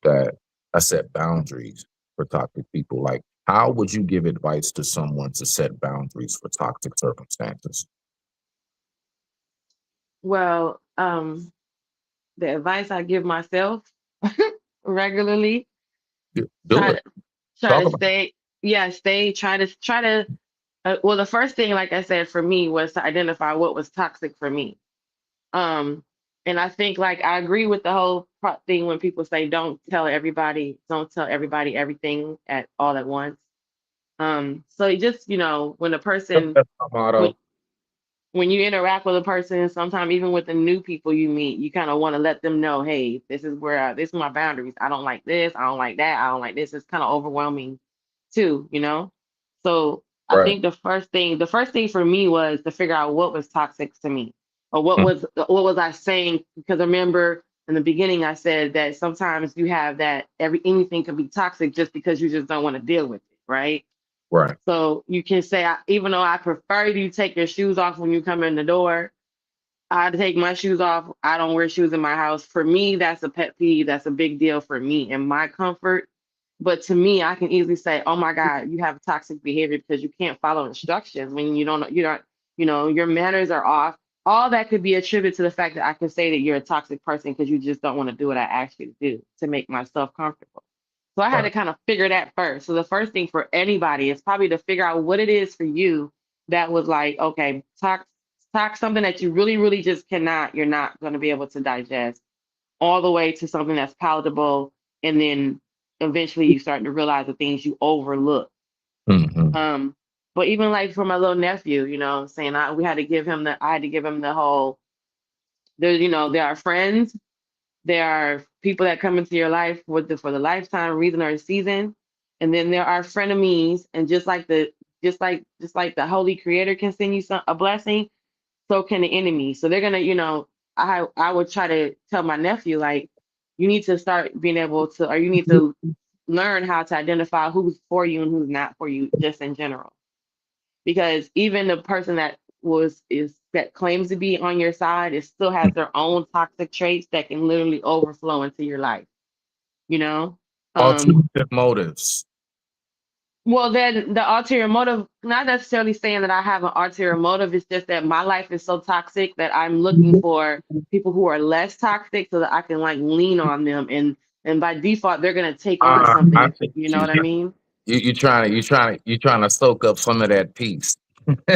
that I set boundaries for toxic people? Like, how would you give advice to someone to set boundaries for toxic circumstances? Well, the advice I give myself regularly, Do try it. to try Talk to about it. stay, yeah, try to. Well, the first thing, like I said, for me was to identify what was toxic for me. Um, and I think like I agree with the whole thing when people say don't tell everybody everything at all at once. So you just when a person That's my when motto. when you interact with a person, sometimes even with the new people you meet, you kind of want to let them know, hey, this is my boundaries. I don't like this. I don't like that. I don't like this. It's kind of overwhelming too. So I Right. think the first thing for me was to figure out what was toxic to me, or Mm. what was I saying? Because I remember in the beginning I said that sometimes you have that anything can be toxic just because you just don't want to deal with it, right? Right. So you can say, even though I prefer you take your shoes off when you come in the door, I take my shoes off. I don't wear shoes in my house. For me, that's a pet peeve. That's a big deal for me and my comfort. But to me, I can easily say, "Oh my God, you have toxic behavior because you can't follow instructions when you're not, your manners are off. all that could be attributed to the fact that I can say that you're a toxic person because you just don't want to do what I asked you to do to make myself comfortable. So I had to Right. kind of figure that first. So the first thing for anybody is probably to figure out what it is for you that was like, okay, talk something that you really, really just you're not going to be able to digest, all the way to something that's palatable. And then eventually you start to realize the things you overlook. Hmm. Um, but even like for my little nephew, saying we had to give him I had to give him the whole, there are friends, there are people that come into your life for the lifetime reason or season, and then there are frenemies. And just like the Holy Creator can send you a blessing, so can the enemy. So they're gonna, I would try to tell my nephew, like, you need to start being able to, or you need to learn how to identify who's for you and who's not for you, just in general. Because even the person that claims to be on your side, it still has their own toxic traits that can literally overflow into your life. You know, um, Ulterior motives. well, then the ulterior motive, not necessarily saying that I have an ulterior motive. It's just that my life is so toxic that I'm looking for people who are less toxic so that I can like lean on them, and by default they're gonna take on something. I think You know what I mean? you trying to soak up some of that peace.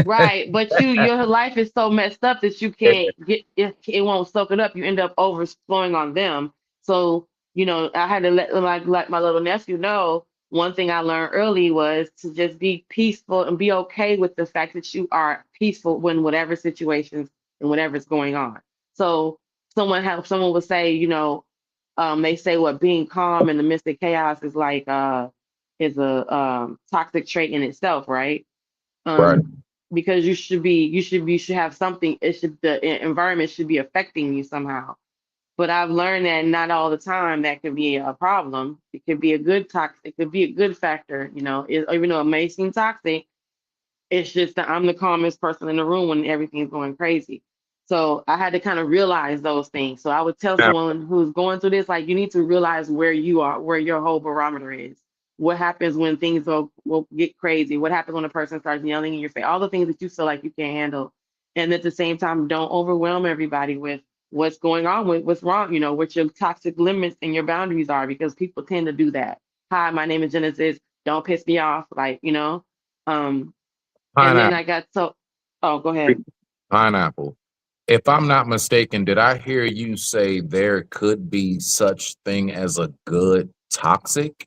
Right, but your life is so messed up that you can't get it won't soak it up. You end up overflowing on them. So, I had to let my little nephew know one thing I learned early was to just be peaceful and be okay with the fact that you are peaceful when whatever situations and whatever's going on. So someone would say, they say what being calm in the midst of chaos is like is a toxic trait in itself, right? Right. Because you should have something. The environment should be affecting you somehow. But I've learned that not all the time that could be a problem. It could be a good it could be a good factor. Even though it may seem toxic, it's just that I'm the calmest person in the room when everything's going crazy. So I had to kind of realize those things. So I would tell Now, someone who's going through this, like, you need to realize where you are, where your whole barometer is. What happens when things will get crazy? What happens when a person starts yelling in your face? All the things that you feel like you can't handle. And at the same time, don't overwhelm everybody with what's going on, with what's wrong, what your toxic limits and your boundaries are, because people tend to do that. Hi, my name is Genesis. Don't piss me off. Um, and then I pineapple. got oh, go ahead. Pineapple. If I'm not mistaken, did I hear you say there could be such thing as a good toxic?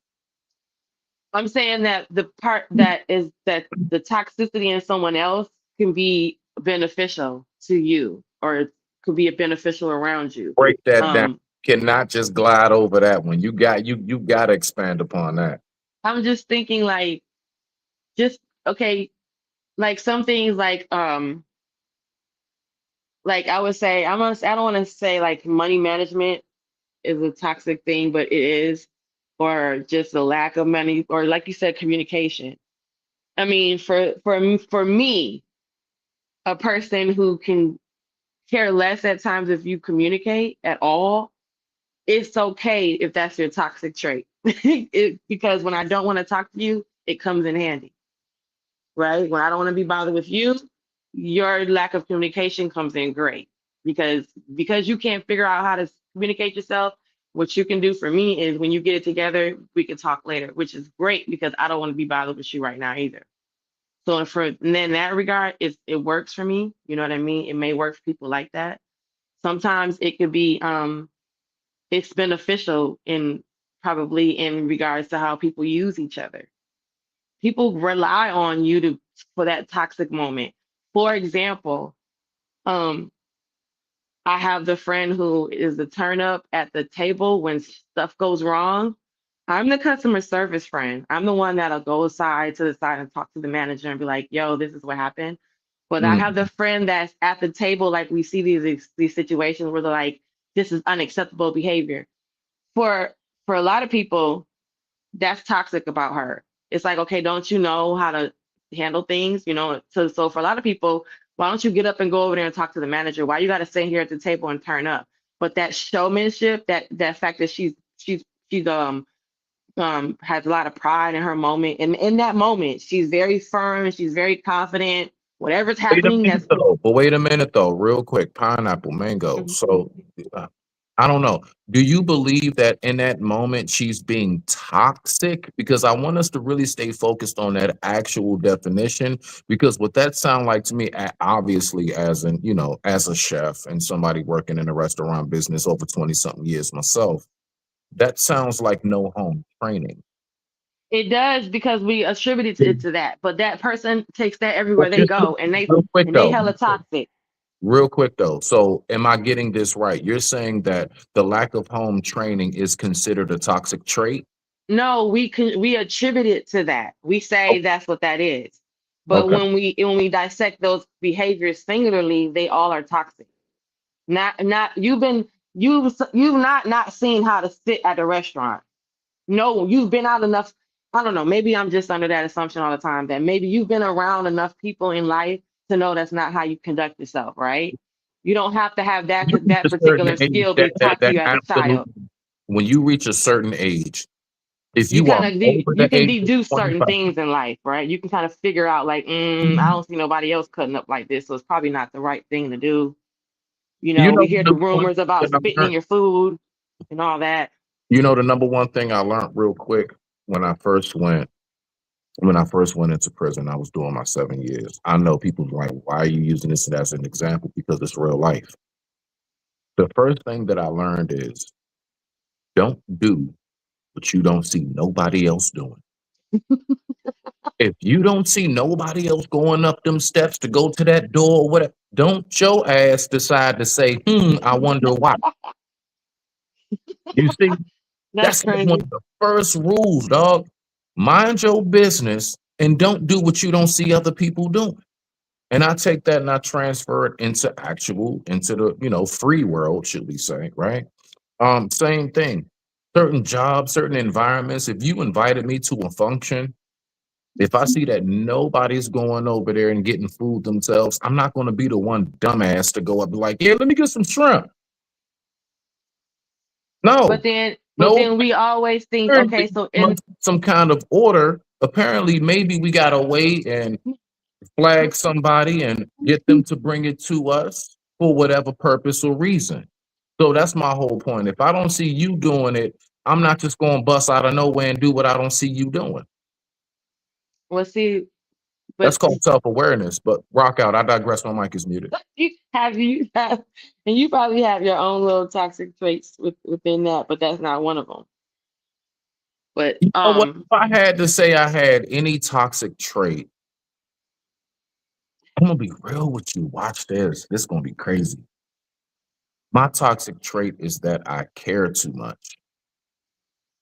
I'm saying that the part that is that the toxicity in someone else can be beneficial to you, or it could be beneficial around you. Break that down. Um, Cannot just glide over that one. You got to expand upon that. I'm just thinking like, just okay, like some things like I would say, I don't want to say like money management is a toxic thing, but it is, or just the lack of money, or like you said, communication. I mean, for me, a person who can care less at times if you communicate at all, it's okay if that's your toxic trait. Because when I don't want to talk to you, it comes in handy, right? When I don't want to be bothered with you, your lack of communication comes in great, because you can't figure out how to communicate yourself. What you can do for me is, when you get it together, we can talk later, which is great because I don't want to be bothered with you right now either. So and then in that regard, it works for me. You know what I mean? It may work for people like that. Sometimes it could be it's beneficial probably in regards to how people use each other. People rely on you for that toxic moment. For example, um, I have the friend who is the turn up at the table when stuff goes wrong. I'm the customer service friend. I'm the one that'll go to the side and talk to the manager and be like, yo, this is what happened. But I have Mm. the friend that's at the table, like, we see these situations where they're like, this is unacceptable behavior. For a lot of people, that's toxic about her. It's like, okay, don't you know how to handle things? So for a lot of people, why don't you get up and go over there and talk to the manager? Why you got to sit here at the table and turn up? But that showmanship, that fact that she's has a lot of pride in her moment, and in that moment she's very firm, she's very confident, Whatever's Wait a happening, minute that's though. But wait a minute though, real quick. Pineapple, mango. So I don't know. Do you believe that in that moment she's being toxic? Because I want us to really stay focused on that actual definition. Because what that sound like to me, obviously, as an as a chef and somebody working in a restaurant business over 20 something years myself, that sounds like no home training. it does because we attributed it to that. But that person takes that everywhere But they just go, and real quick they though. hella toxic. Real quick though. So am I getting this right? You're saying that the lack of home training is considered a toxic trait? No, we attribute it to that. We say that's what that is. But Okay. when we dissect those behaviors singularly, they all are toxic. Not you've not seen how to sit at a restaurant. No, you've been out enough. I don't know. Maybe I'm just under that assumption all the time that maybe you've been around enough people in life to know that's not how you conduct yourself, right? You don't have to have that You reach a certain particular age skill be taught to that you as a child. absolutely, when you reach a certain age, if You you are kind of over you the can age of deduce certain 25, things in life, right? You can kind of figure out like, I don't see nobody else cutting up like this, so it's probably not the right thing to do. you We know the hear the number one rumors thing about that I spitting in learned, your food and all that. the number one thing I learned real quick when I first went into prison, I was doing my 7 years. I know people like, why are you using this as an example? Because it's real life. The first thing that I learned is don't do what you don't see nobody else doing. If you don't see nobody else going up them steps to go to that door or whatever, don't your ass decide to say, I wonder why. You see, That's that's like one crazy. of the first rules, dog. Mind your business and don't do what you don't see other people doing. And I take that and I transfer it into the, free world, should we say, right? Same thing. Certain jobs, certain environments. If you invited me to a function, if I see that nobody's going over there and getting food themselves, I'm not going to be the one dumbass to go up and be like, yeah, let me get some shrimp. But No, no, then we always think, okay, apparently so in must some kind of order. Apparently, maybe we got to wait and flag somebody and get them to bring it to us for whatever purpose or reason. So that's my whole point. If I don't see you doing it, I'm not just going to bust out of nowhere and do what I don't see you doing. we'll see. That's But called self-awareness. But rock out. I digress. My mic is muted. you have, and you probably have your own little toxic traits within that, but that's not one of them. But You know what? If I had to say I had any toxic trait, I'm gonna be real with you. Watch this. This is gonna be crazy. My toxic trait is that I care too much.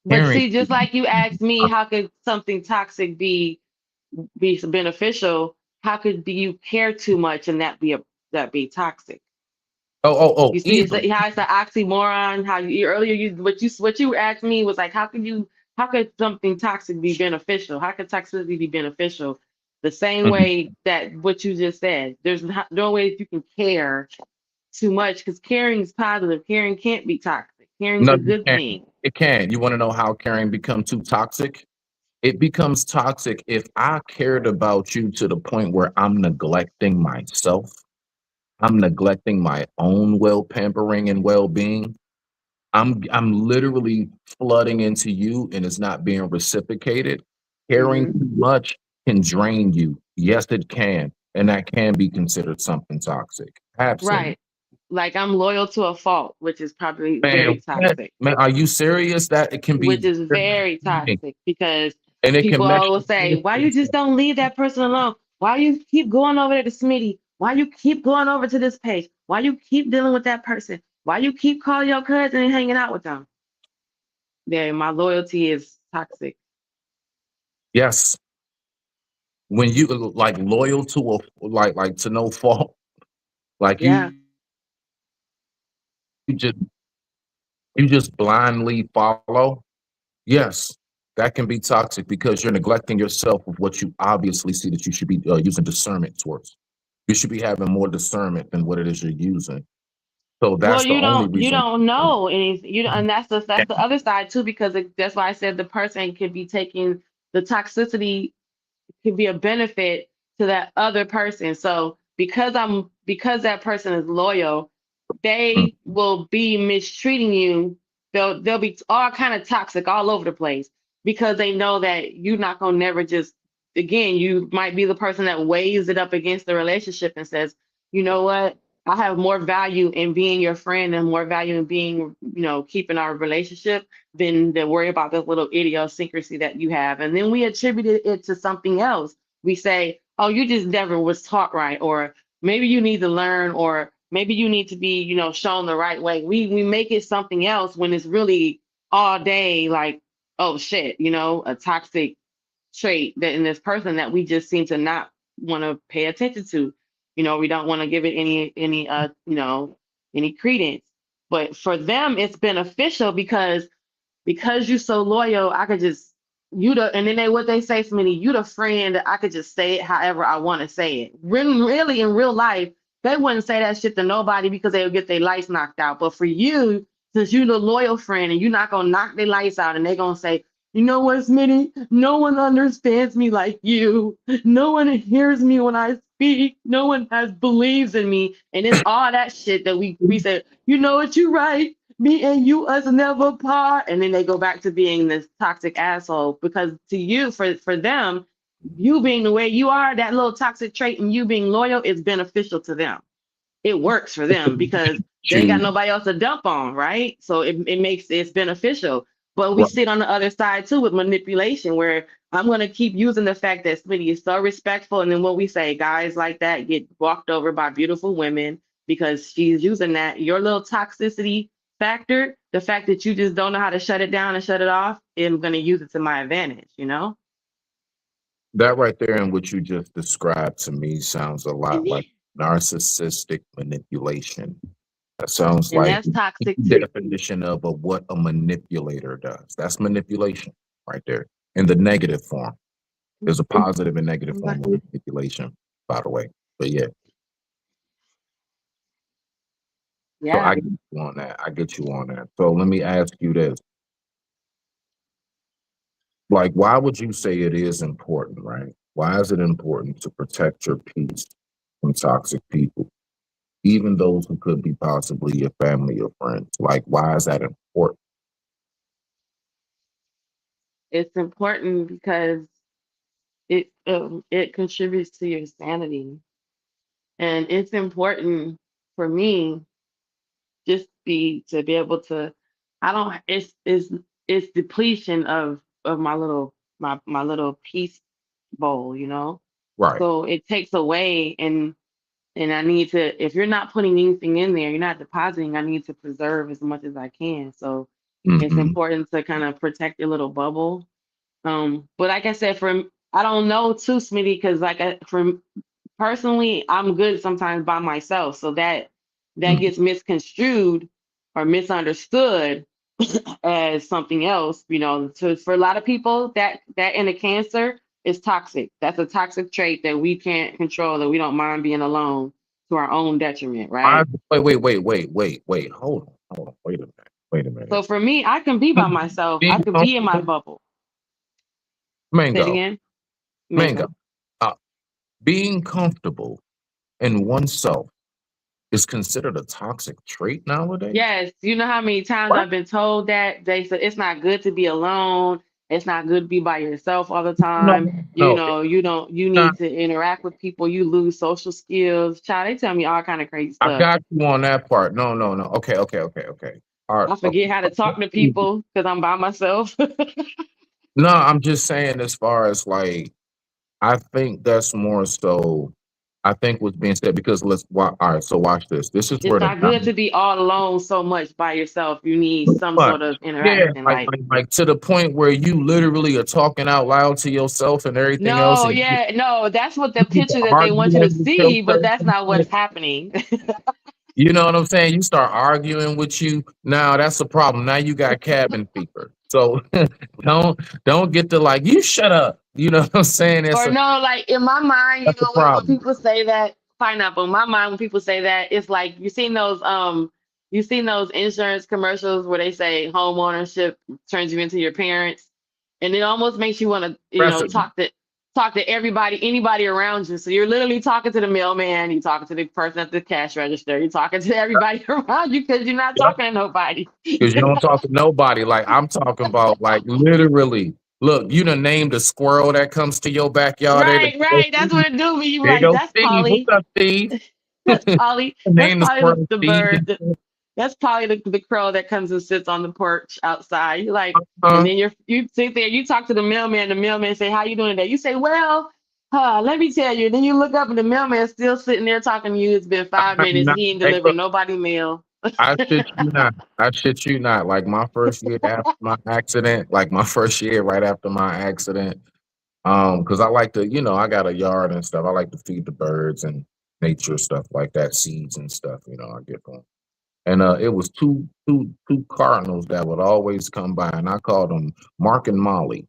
but Caring see, just like you asked me, how could something toxic be beneficial? How could you care too much and that be toxic? You see, it's easily. how it's an oxymoron. How you earlier what you asked me was like, how could something toxic be beneficial? How could toxicity be beneficial? The same Mhm. way that what you just said. There's no way that you can care too much because caring is positive. Caring can't be toxic. Caring is No, a you good can't. thing. It can. You want to know how caring become too toxic? It becomes toxic if I cared about you to the point where I'm neglecting myself. I'm neglecting my own well pampering and well-being. I'm literally flooding into you and it's not being reciprocated. Caring Hmm. too much can drain you. Yes, it can. And that can be considered something toxic. Absolutely. Right. Like I'm loyal to a fault, which is probably Man, very toxic. man, are you serious? That it can Which be is very very draining, toxic because and it can people mess always your say, why you just relationship. don't leave that person alone? Why you keep going over there to Smitty? Why you keep going over to this page? Why you keep dealing with that person? Why you keep calling your cousin and hanging out with them? Yeah, my loyalty is toxic. Yes. When you like loyal to a like to no fault, like Yeah. you just blindly follow. Yes, that can be toxic because you're neglecting yourself of what you obviously see that you should be using discernment towards. You should be having more discernment than what it is you're using. So Well, that's the only you reason. don't know any you don't, and that's the other side too because that's why I said the person could be taking the toxicity could be a benefit to that other person. So because that person is loyal, they will be mistreating you. They'll be all kind of toxic all over the place because they know that you're not gonna never just, again, you might be the person that weighs it up against the relationship and says, you know what, I have more value in being your friend and more value in being, keeping our relationship than to worry about this little idiosyncrasy that you have. And then we attributed it to something else. We say, oh, you just never was taught right, or maybe you need to learn, or maybe you need to be, shown the right way. We make it something else when it's really all day like, oh shit, a toxic trait that in this person that we just seem to not want to pay attention to. We don't want to give it any credence. But for them, it's beneficial because you're so loyal, I could just and then what they say to me, you the friend, I could just say it however I want to say it. Really in real life, they wouldn't say that shit to nobody because they would get their lights knocked out. But for you, since you're the loyal friend and you're not gonna knock their lights out and they're gonna say, you know what, Smitty? No one understands me like you. No one hears me when I speak. No one believes in me. And it's all that shit that we say, you know what, you right. Me and you, us never part. And then they go back to being this toxic asshole because to you, for them, you being the way you are, that little toxic trait and you being loyal is beneficial to them. It works for them because they ain't got nobody else to dump on, right? So it's beneficial. But we sit on the other side too with manipulation, where I'm going to keep using the fact that Smitty is so respectful. And then what we say, guys like that get walked over by beautiful women because she's using that. Your little toxicity factor, the fact that you just don't know how to shut it down and shut it off, I'm going to use it to my advantage, That right there and what you just described to me sounds a lot like narcissistic manipulation. That sounds And like that's toxic the too. definition of what a manipulator does. That's manipulation right there in the negative form. There's a positive and negative form of manipulation, by the way. But yeah. So Yeah. I get you on that. I get you on that. So let me ask you this. Like, why would you say it is important, right? Why is it important to protect your peace from toxic people, even those who could be possibly your family or friends? Like, why is that important? It's important because it contributes to your sanity, and it's important for me just to be able to. I don't. It's depletion of my little peace bowl, Right. So it takes away, and I need to. If you're not putting anything in there, you're not depositing. I need to preserve as much as I can. So it's Mm-hmm. important to kind of protect your little bubble. But like I said, I don't know too, Smitty, because personally, I'm good sometimes by myself. So that gets misconstrued or misunderstood as something else. So for a lot of people, that in a Cancer is toxic. That's a toxic trait that we can't control, that we don't mind being alone to our own detriment, right? Wait. Hold on. Wait a minute. So for me, I can be by myself. I could be in my bubble. Say it Mango. again. Mango. Being comfortable in oneself is considered a toxic trait nowadays? Yes. You know how many times I've been told that they said it's not good to be alone. It's not good to be by yourself all the time. No. You need to interact with people. You lose social skills. Child, they tell me all kind of crazy I stuff. got you on that part. No. Okay. All right. I forget how to talk to people because I'm by myself. No, I'm just saying as far as like, I think that's more so, I think what's being said, because all right, so watch this. This is where It's not good to be all alone so much by yourself. You need some sort of interaction. like to the point where you literally are talking out loud to yourself and everything else. No, that's what the picture that they want you to see, but that's not what's happening. You know what I'm saying? You start arguing with you. Now that's a problem. Now you got cabin fever. So don't get to like, you shut up. You know what I'm saying? Like in my mind, that's a when problem. people say that, pineapple, in my mind, when people say that, it's like you've seen those insurance commercials where they say home ownership turns you into your parents. And it almost makes you want to, talk to talk to everybody, anybody around you. So you're literally talking to the mailman, you're talking to the person at the cash register, you're talking to everybody around you because you're not talking to nobody. Because you don't talk to nobody. Like I'm talking about, like literally. Look, you done named a squirrel that comes to your backyard. Right, right. That's what it do. Be you There you like, go, that's Steve. What's Polly. up, Steve? That's Polly. That's Name the probably squirrel the Steve. bird. That's probably the crow that comes and sits on the porch outside. You like, and Uh, then you sit there, you talk to the mailman. The mailman say, "How you doing today?" You say, "Well, let me tell you." Then you look up and the mailman's still sitting there talking to you. It's been 5 minutes. not, He ain't hey, delivered look, nobody mail. I shit you not. I shit you not. Like my first year after my accident, like my first year right after my accident, because I like to, I got a yard and stuff. I like to feed the birds and nature stuff like that, seeds and stuff. I get from. And it was two cardinals that would always come by, and I called them Mark and Molly.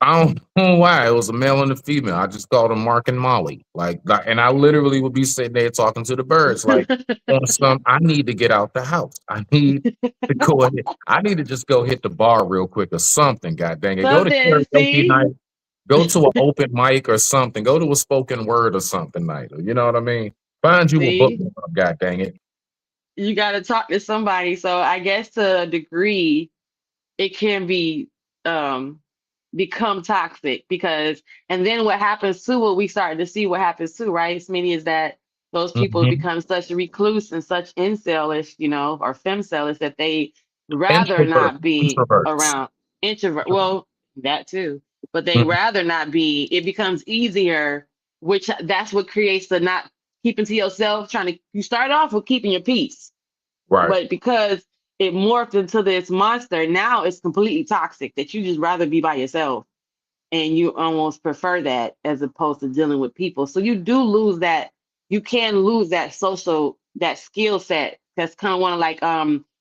I don't know why. It was a male and a female. I just called them Mark and Molly. And I literally would be sitting there talking to the birds, like on some. I need to get out the house. I need to go ahead. I need to just go hit the bar real quick or something. God dang it! Go to Something, karaoke see, night. Go to an open mic or something. Go to a spoken word or something night. You know what I mean? Find you a book. see, God dang it! you got to talk to somebody. So I guess to a degree, it can be become toxic because and then what happens too, what we start to see what happens too, right? Smitty, is that those people Mhm. become such a recluse and such incelish, or femcelish that they rather Introvert, not be introverts. around introvert. Well, that too, but they Mhm. rather not be. It becomes easier, which that's what creates the not keeping to yourself. You start off with keeping your peace, Right. but because it morphed into this monster, now it's completely toxic that you just rather be by yourself and you almost prefer that as opposed to dealing with people. So you do lose that, you can lose that that skill set. That's kind of one of like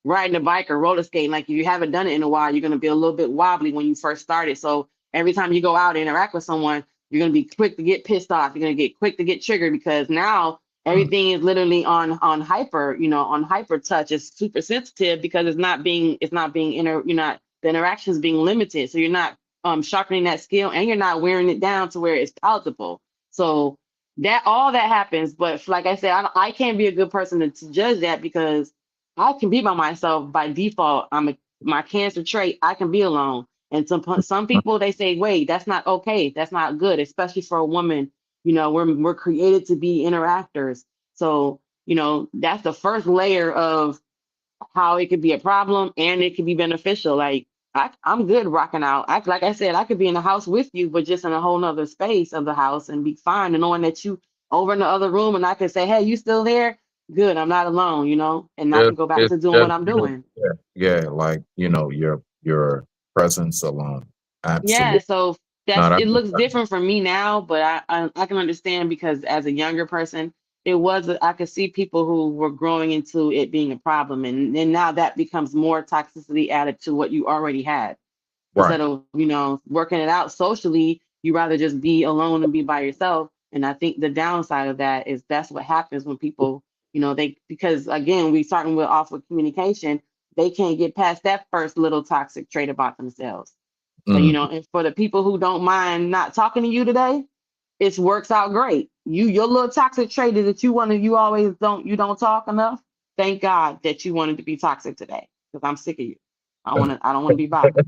riding a bike or roller skating. Like if you haven't done it in a while, you're gonna be a little bit wobbly when you first started. So every time you go out and interact with someone, you're gonna be quick to get pissed off. You're gonna get quick to get triggered because now Mm. everything is literally on hyper, on hyper touch. It's super sensitive because you're not the interaction is being limited. So you're not sharpening that skill and you're not wearing it down to where it's palatable. So that all that happens. But like I said, I can't be a good person to judge that because I can be by myself by default. My cancer trait. I can be alone. And some people they say, wait, that's not okay. That's not good, especially for a woman. We're created to be interactors. So that's the first layer of how it could be a problem and it could be beneficial. Like I'm good rocking out. Like I said, I could be in the house with you, but just in a whole nother space of the house and be fine. And knowing that you over in the other room and I can say, hey, you still there? Good. I'm not alone, and I can go back It's to doing what just I'm doing. yeah, like your presence alone. Yeah. Absolutely. So Not it looks different for me now, but I can understand because as a younger person, I could see people who were growing into it being a problem. And then now that becomes more toxicity added to what you already had. right. Instead of working it out socially, you rather just be alone and be by yourself. And I think the downside of that is that's what happens when people they, because again, we starting with off with communication, they can't get past that first little toxic trait about themselves. So Mm. and for the people who don't mind not talking to you today, it works out great. Your little toxic trait is that you don't talk enough. Thank God that you wanted to be toxic today because I'm sick of you. I don't want to be bothered.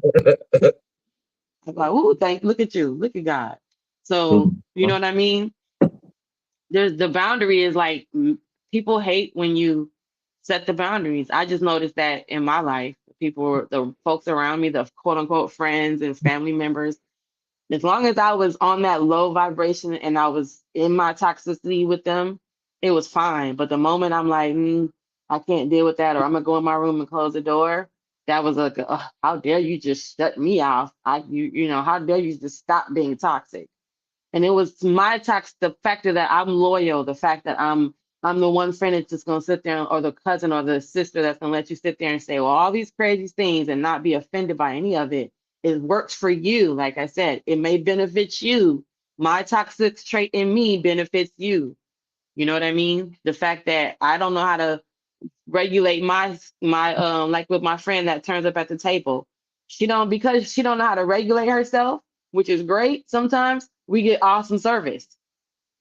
I'm like, ooh, look at you, look at God. So, you know what I mean? There's the boundary is like people hate when you set the boundaries. I just noticed that in my life, the folks around me, the quote unquote friends and family members, as long as I was on that low vibration and I was in my toxicity with them, it was fine. But the moment I'm like, I can't deal with that, or I'm gonna go in my room and close the door, that was like, how dare you just shut me off? How dare you just stop being toxic? And it was the factor that I'm loyal, the fact that I'm the one friend that's just gonna sit there, or the cousin or the sister that's gonna let you sit there and say, well, all these crazy things and not be offended by any of it. It works for you. Like I said, it may benefit you. My toxic trait in me benefits you. You know what I mean? The fact that I don't know how to regulate my like with my friend that turns up at the table. Because she don't know how to regulate herself, which is great. Sometimes we get awesome service.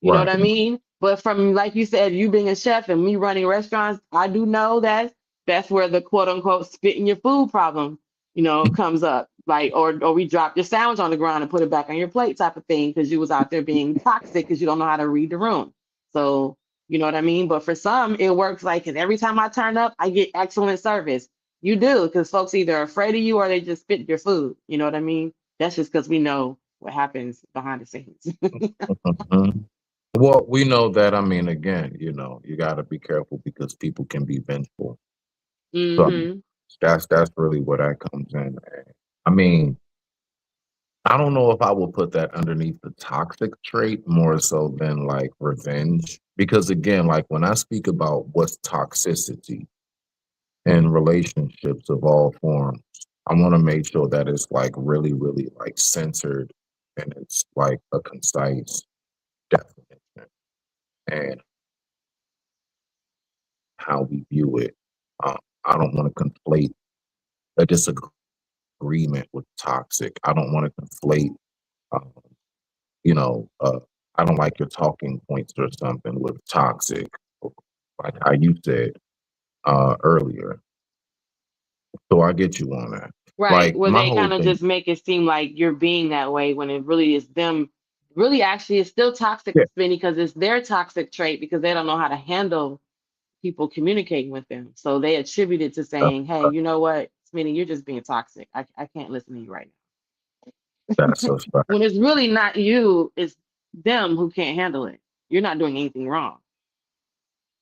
You know Right. what I mean? But from, like you said, you being a chef and me running restaurants, I do know that that's where the quote unquote spit in your food problem, comes up. Like, or we drop your sandwich on the ground and put it back on your plate type of thing because you was out there being toxic because you don't know how to read the room. So, you know what I mean? But for some, it works like, and every time I turn up, I get excellent service. You do, because folks either are afraid of you or they just spit your food. You know what I mean? That's just because we know what happens behind the scenes. Mhm. Well, we know that. I mean, again, you got to be careful because people can be vengeful. So Hmm. that's really where that comes in. I mean, I don't know if I will put that underneath the toxic trait more so than like revenge. Because again, like when I speak about what's toxicity in relationships of all forms, I want to make sure that it's like really, really like censored and it's like a concise definition and how we view it. I don't want to conflate a disagreement with toxic. I don't want to conflate um, you know, I don't like your talking points or something with toxic, like how you said earlier. So I get you on that. Right. Like Where my they whole kind of thing, just make it seem like you're being that way when it really is them. Really, actually, it's still toxic, yeah, Spinny, because it's their toxic trait because they don't know how to handle people communicating with them. So they attribute it to that's, saying, hey, you know what, Spinny, you're just being toxic. I can't listen to you right that's now. a fact. When it's really not you, it's them who can't handle it. You're not doing anything wrong.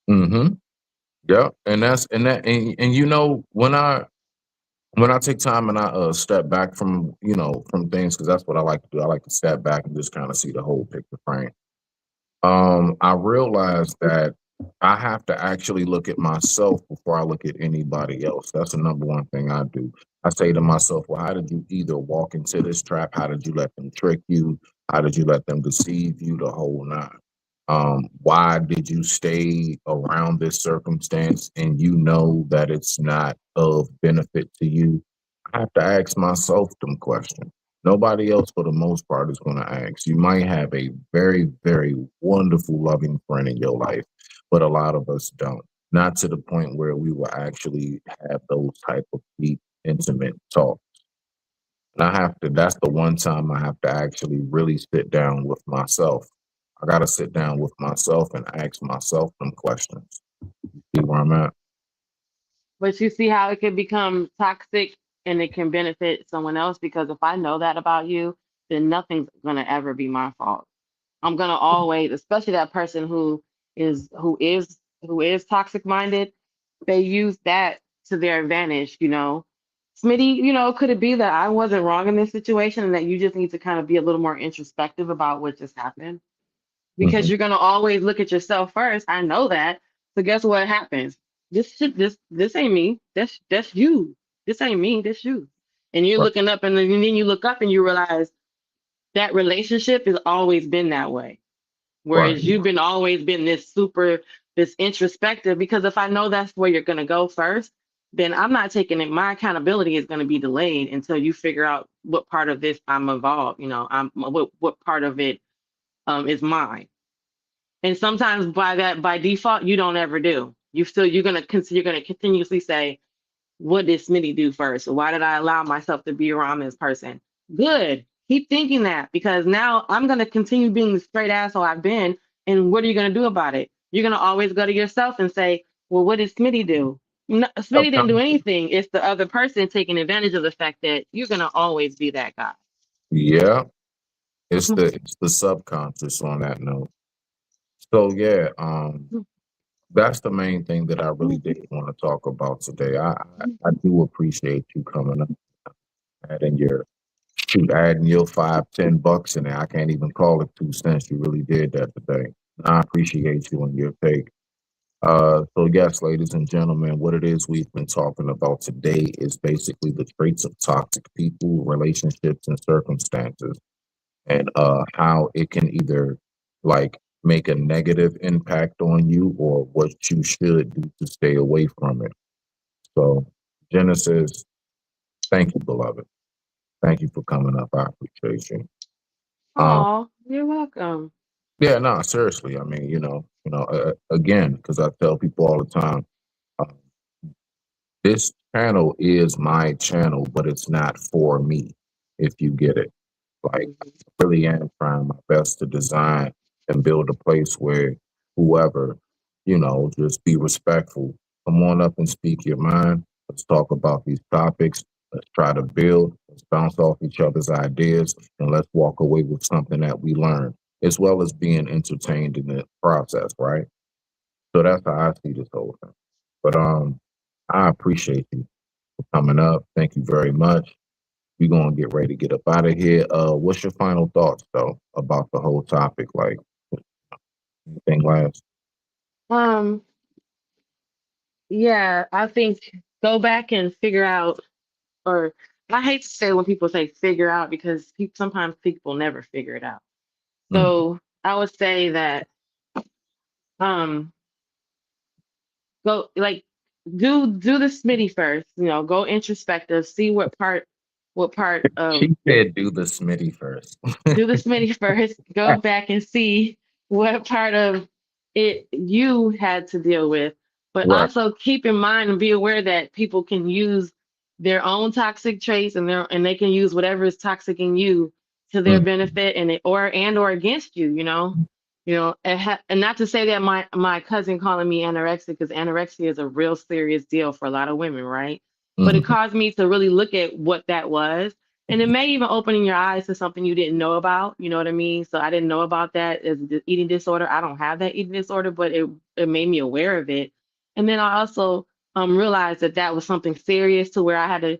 Mm-hmm. Yeah, and when I take time and I step back from from things because that's what I like to do. I like to step back and just kind of see the whole picture frame. I realized that I have to actually look at myself before I look at anybody else. That's the number one thing I do. I say to myself, well, how did you either walk into this trap? How did you let them trick you? How did you let them deceive you? The whole nine. Why did you stay around this circumstance and you know that it's not of benefit to you? I have to ask myself them questions. Nobody else, for the most part, is going to ask. You might have a very, very wonderful, loving friend in your life, but a lot of us don't. Not to the point where we will actually have those type of deep, intimate talks. And I have to, that's the one time I have to actually really sit down with myself. I got to sit down with myself and ask myself some questions. See where I'm at? But you see how it can become toxic and it can benefit someone else because if I know that about you, then nothing's gonna ever be my fault. I'm gonna always, especially that person who is toxic minded, they use that to their advantage. Smitty, could it be that I wasn't wrong in this situation and that you just need to kind of be a little more introspective about what just happened? Because Mhm. you're gonna always look at yourself first. I know that. So guess what happens? This ain't me. That's you. This ain't me. That's you. And you're Right. looking up, and then you look up and you realize that relationship has always been that way. Right. Whereas you've been always been this introspective. Because if I know that's where you're gonna go first, then I'm not taking it. My accountability is gonna be delayed until you figure out what part of this I'm involved. I'm what part of it is mine. And sometimes by default, you don't ever do. You're gonna continuously say, what did Smitty do first? Why did I allow myself to be around this person? Good. Keep thinking that because now I'm gonna continue being the straight asshole I've been. And what are you gonna do about it? You're gonna always go to yourself and say, well, what did Smitty do? No, Smitty didn't do anything. It's the other person taking advantage of the fact that you're gonna always be that guy. Yeah. It's the subconscious on that note. So yeah, that's the main thing that I really did want to talk about today. I do appreciate you coming up, adding your adding your $5-10 in there. I can't even call it 2 cents. You really did that today. I appreciate you and your take. So yes, ladies and gentlemen, what it is we've been talking about today is basically the traits of toxic people, relationships, and circumstances, and how it can either like make a negative impact on you or what you should do to stay away from it. So, Genesis, thank you, beloved. Thank you for coming up. I appreciate you. Oh, you're welcome. Yeah, no, seriously. I mean, again, because I tell people all the time, uh, this channel is my channel, but it's not for me, if you get it. Like, I really am trying my best to design and build a place where whoever, just be respectful. Come on up and speak your mind. Let's talk about these topics. Let's try to build. Let's bounce off each other's ideas, and let's walk away with something that we learned, as well as being entertained in the process, right? So that's how I see this whole thing. But I appreciate you for coming up. Thank you very much. We're gonna get ready to get up out of here. What's your final thoughts though about the whole topic? Like, anything last? Um, yeah, I think go back and figure out, or I hate to say when people say figure out because sometimes people never figure it out. Mm. So I would say that um go like do the Smitty first, go introspective, see what part of She said, "Do the Smitty first." do the Smitty first, go back and see what part of it you had to deal with, but Right. also keep in mind and be aware that people can use their own toxic traits and they can use whatever is toxic in you to their Mm. benefit or against you, and not to say that my cousin calling me anorexic, because anorexia is a real serious deal for a lot of women, right? But it Mm. caused me to really look at what that was, and it may even open your eyes to something you didn't know about. You know what I mean? So I didn't know about that as the eating disorder. I don't have that eating disorder, but it made me aware of it. And then I also realized that that was something serious to where I had to,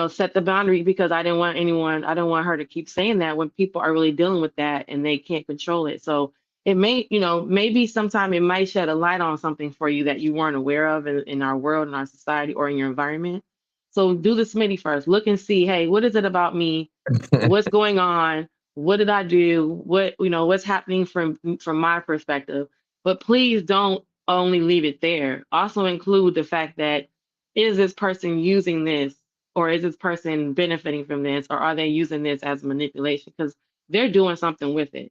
set the boundary, because I didn't want her to keep saying that when people are really dealing with that and they can't control it. So it may, maybe sometime it might shed a light on something for you that you weren't aware of in our world, in our society, or in your environment. So do the Smitty first. Look and see, hey, what is it about me? What's going on? What did I do? What's happening from my perspective? But please don't only leave it there. Also include the fact that, is this person using this, or is this person benefiting from this, or are they using this as manipulation? Because they're doing something with it.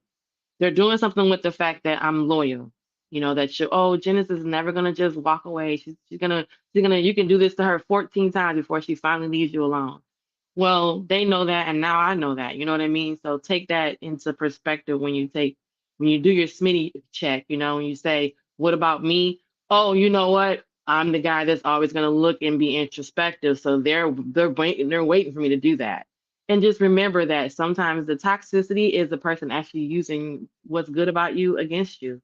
They're doing something with the fact that I'm loyal. That Genesis is never gonna just walk away. She's gonna you can do this to her 14 times before she finally leaves you alone. Well, they know that, and now I know that. You know what I mean? So take that into perspective when you do your Smitty check, when you say, what about me? Oh, you know what? I'm the guy that's always gonna look and be introspective. So they're waiting for me to do that. And just remember that sometimes the toxicity is the person actually using what's good about you against you.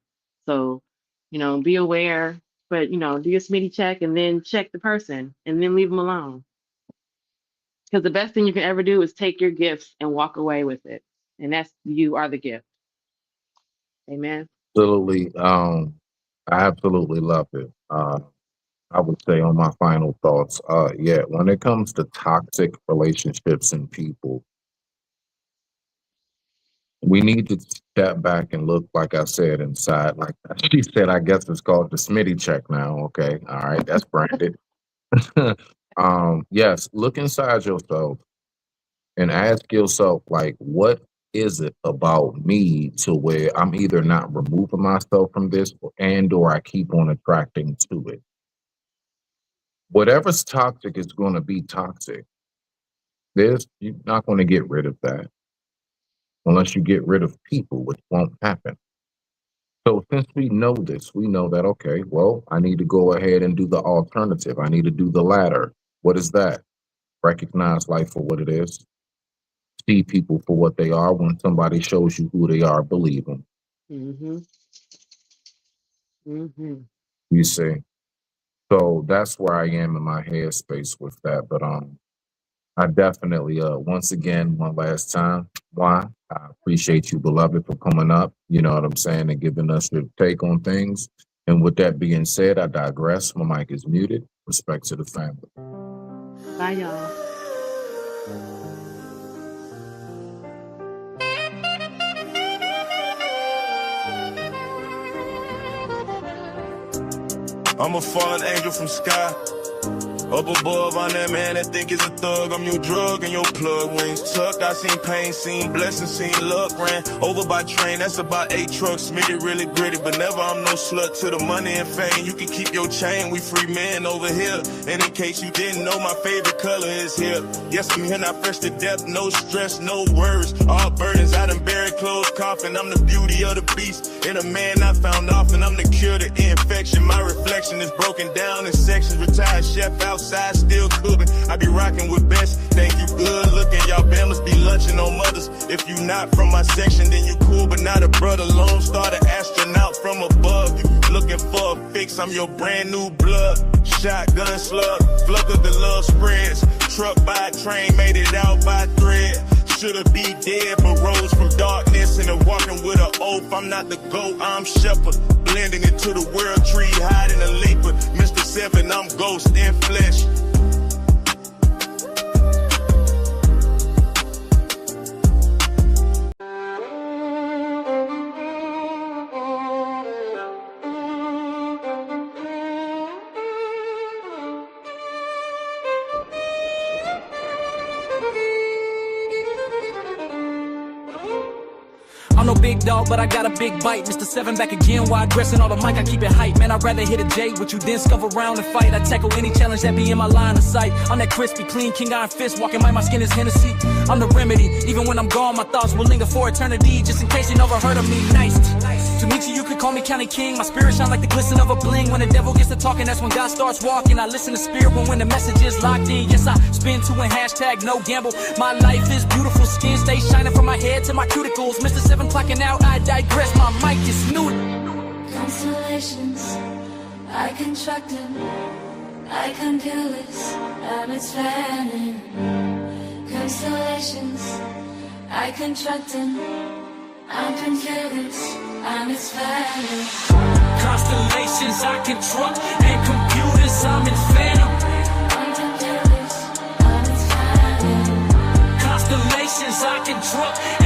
So, be aware, but do your Smitty check and then check the person and then leave them alone. Because the best thing you can ever do is take your gifts and walk away with it. And you are the gift. Amen. Absolutely. I absolutely love it. I would say on my final thoughts, yeah, when it comes to toxic relationships and people, we need to step back and look, like I said, inside. Like she said, I guess it's called the Smitty check now. Okay. All right. That's branded. Yes, look inside yourself and ask yourself, like, what is it about me to where I'm either not removing myself from this or I keep on attracting to it? Whatever's toxic is going to be toxic. You're not going to get rid of that unless you get rid of people, which won't happen. So since we know this, we know that, okay, well, I need to go ahead and do the alternative. I need to do the latter. What is that? Recognize life for what it is. See people for what they are. When somebody shows you who they are, believe them. Mm-hmm. Mm-hmm. You see? So that's where I am in my headspace with that. But I definitely once again, one last time, I appreciate you, beloved, for coming up, you know what I'm saying, and giving us your take on things. And with that being said, I digress. My mic is muted. Respect to the family. Bye, y'all. I'm a fallen angel from sky. Up above, I'm that man that think it's a thug. I'm your drug and your plug. Wings tucked, I seen pain, seen blessings, seen luck. Ran over by train, that's about 8 trucks. Made it really gritty, but never I'm no slut to the money and fame. You can keep your chain, we free men over here. And in case you didn't know, my favorite color is here. Yes, I'm here, not fresh to death, no stress, no worries. All burdens, I done buried, closed coffin. I'm the beauty of the beast, and a man I found often. I'm the cure to infection. My reflection is broken down in sections. Retired chef outside, still cooking. I be rocking with best. Thank you, good looking. Y'all bammers be lunching on mothers. If you not from my section, then you cool, but not a brother. Lone Star, the astronaut from above. You looking for a fix? I'm your brand new blood. Shotgun slug, flood of the love spreads. Truck by train, made it out by thread. Shoulda be dead, but rose from darkness and walking with an oath. I'm not the goat, I'm shepherd. Blending into the world tree, hiding a leaper. Mr. 7, I'm ghost in flesh. I'm no big dog, but I got a big bite. Mr. 7 back again, wide dressing all the mic, I keep it hype. Man, I'd rather hit a J with you than scuff around and fight. I tackle any challenge that be in my line of sight. I'm that crispy, clean, king iron fist, walking by my skin is Hennessy. I'm the remedy, even when I'm gone, my thoughts will linger for eternity. Just in case you never heard of me, nice. To meet you, you could call me County King. My spirit shine like the glisten of a bling. When the devil gets to talking, that's when God starts walking. I listen to spirit when the message is locked in. Yes, I spin to and hashtag no gamble. My life is beautiful, skin stays shining from my head to my cuticles. Mr. 7 clocking out, I digress, my mic is new. Constellations, I construct them, I compute this, and it's fanning. Constellations, I construct them, I compute this, and it's fanning. Constellations I construct and computers I'm in phantom. I compute this, and it's fanning. Constellations I construct